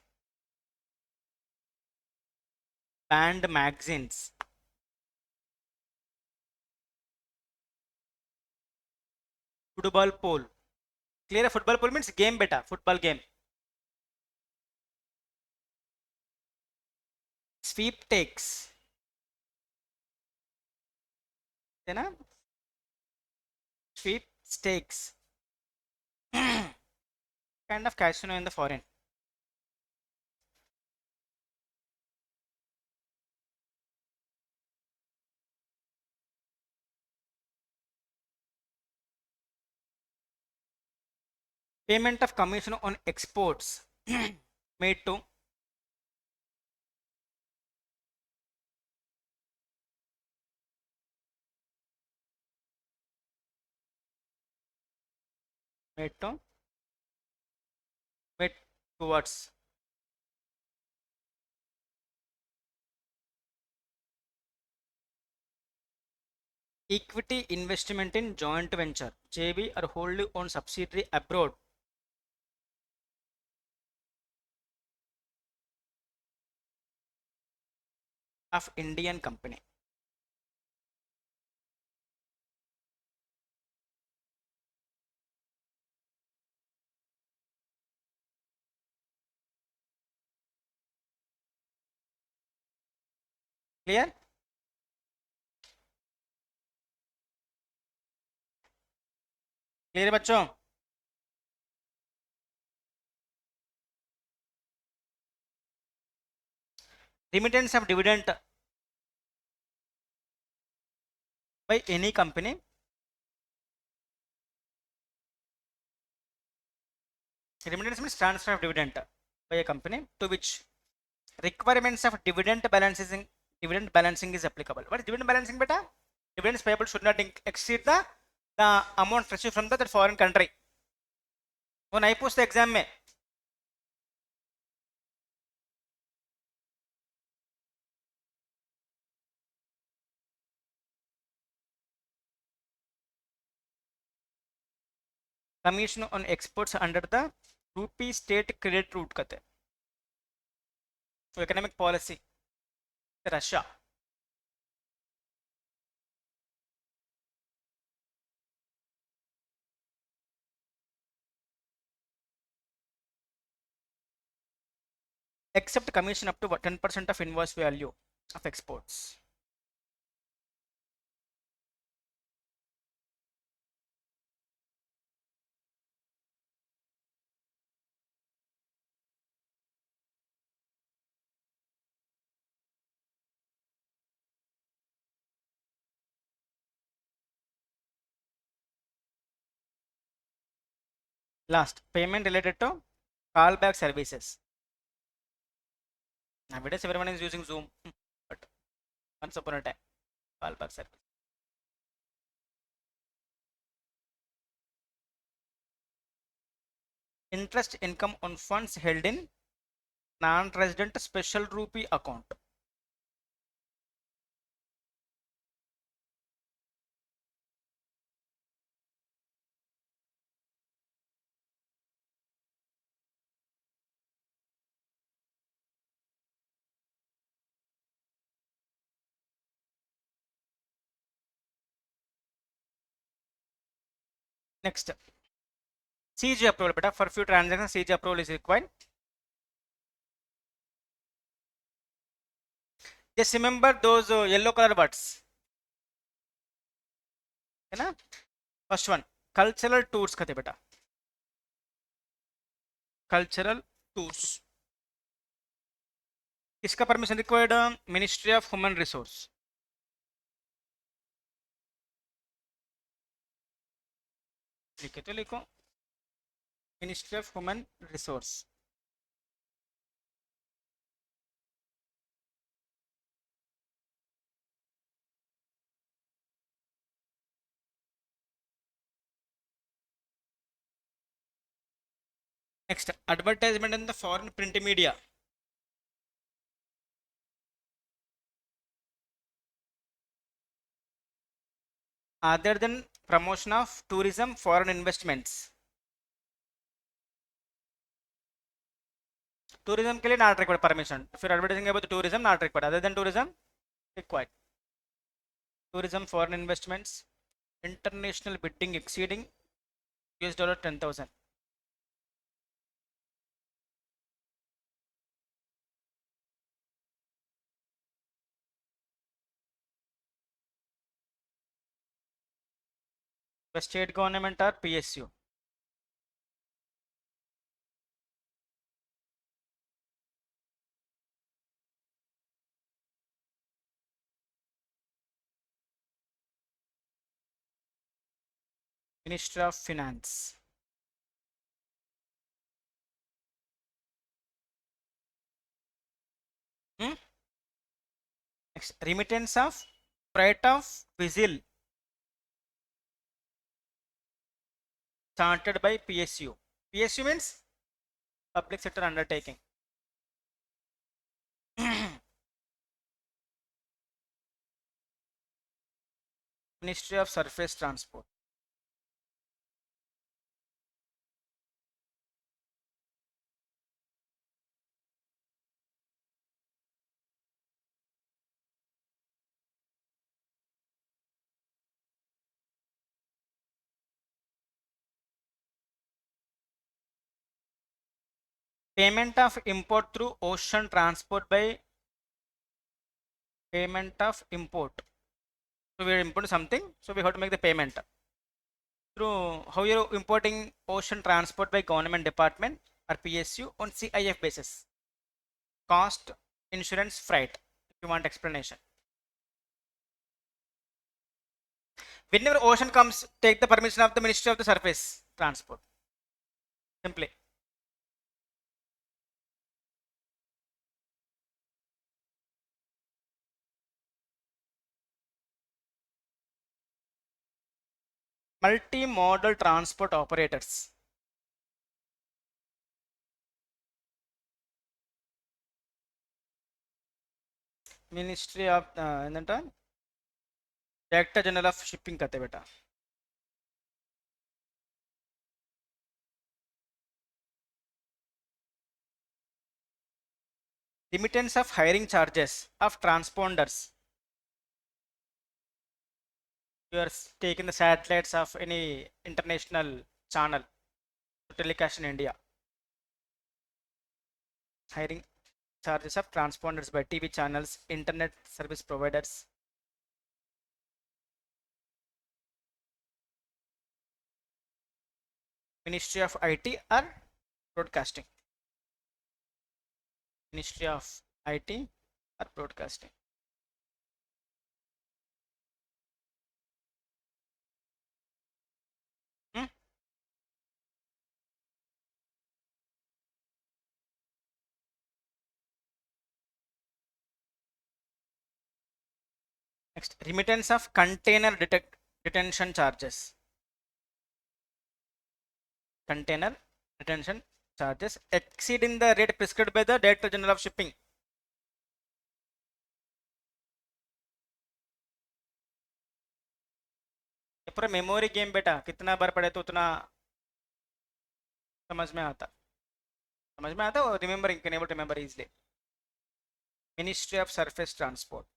Speaker 1: Banned magazines. Football pool. Clear? Football pool means game beta. Football game. Sweepstakes. है ना? Sweepstakes. Kind of casino in the foreign. Payment of commission on exports made to made towards equity investment in joint venture, JV or wholly owned subsidiary abroad. Of Indian company. Clear? Clear बच्चों? Remittance of dividend by any company. Remittance means transfer of dividend by a company to which requirements of dividend balancing is applicable. What is dividend balancing beta? Dividends payable should not exceed the amount received from that foreign country. वो नहीं पूछते exam में. Commission on exports under the rupee state credit route कते economic policy Russia accept commission up to 10% of invoice value of exports. Last, payment related to callback services. Nowadays everyone is using Zoom, but once upon a time, callback service. Interest income on funds held in non-resident special rupee account. Next, CG approval. Beta, for few transactions, CG approval is required. Just remember those yellow color words. है ना? First one, cultural tours कहते बेटा. Cultural tours. इसका permission required ministry of human resource. लिखे तो लिखो ministry of human resource. Next, advertisement in the foreign print media. Other than promotion of tourism, foreign investments. Tourism के लिए not required permission. If you're advertising about the tourism, not required. Other than tourism, required. Tourism, foreign investments, international bidding exceeding US dollar 10,000. The state government or PSU. Ministry of Finance. Next, remittance of freight of Vizil started by PSU. PSU means public sector undertaking. Ministry of Surface Transport. Payment of import through ocean transport by payment of import. So we are importing something, so we have to make the payment through how you're importing ocean transport by government department or PSU on CIF basis. Cost, insurance, freight. If you want explanation. Whenever ocean comes, take the permission of the Ministry of the Surface Transport. Simply. Multimodal transport operators. Ministry of Director General of Shipping कहते बेटा. Remittance of hiring charges of transponders. You are taking the satellites of any international channel to telecast in India. Hiring charges of transponders by TV channels, internet service providers. Ministry of IT or broadcasting. Ministry of IT or broadcasting. Hmm? Next, remittance of container detention charges. Container detention charges exceeding the rate prescribed by the Director General of Shipping. ये पूरा memory game बेटा, कितना बार पढ़े तो उतना समझ में आता और remembering can able to remember easily. Ministry of surface transport.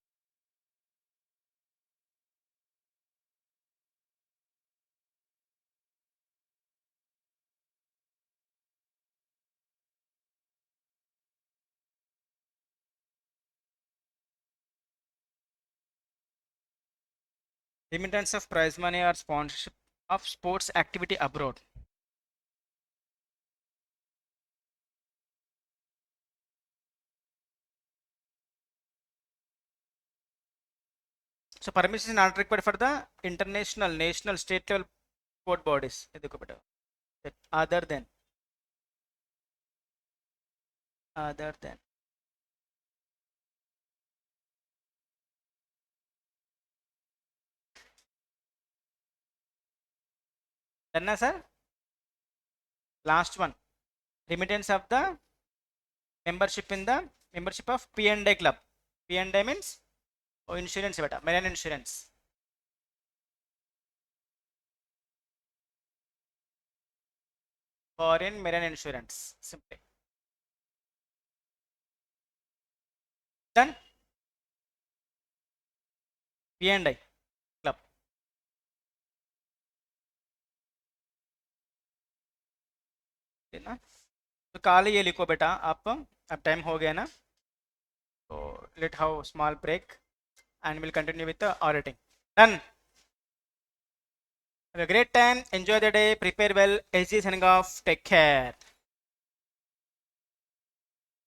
Speaker 1: Remittance of prize money or sponsorship of sports activity abroad. So permission is not required for the international, national, state level sport bodies. Other than other than done na sir. Last one, remittance of the membership in the membership of P&A club. P&A means insurance beta, marine insurance. Foreign marine insurance. Simply done. P&A club. ठीक ना. तो काले ये लिखो बेटा आप. अब time हो गया ना, so let have small break and we'll continue with the auditing. Done. Have a great time. Enjoy the day. Prepare well. SG signing off. Take care.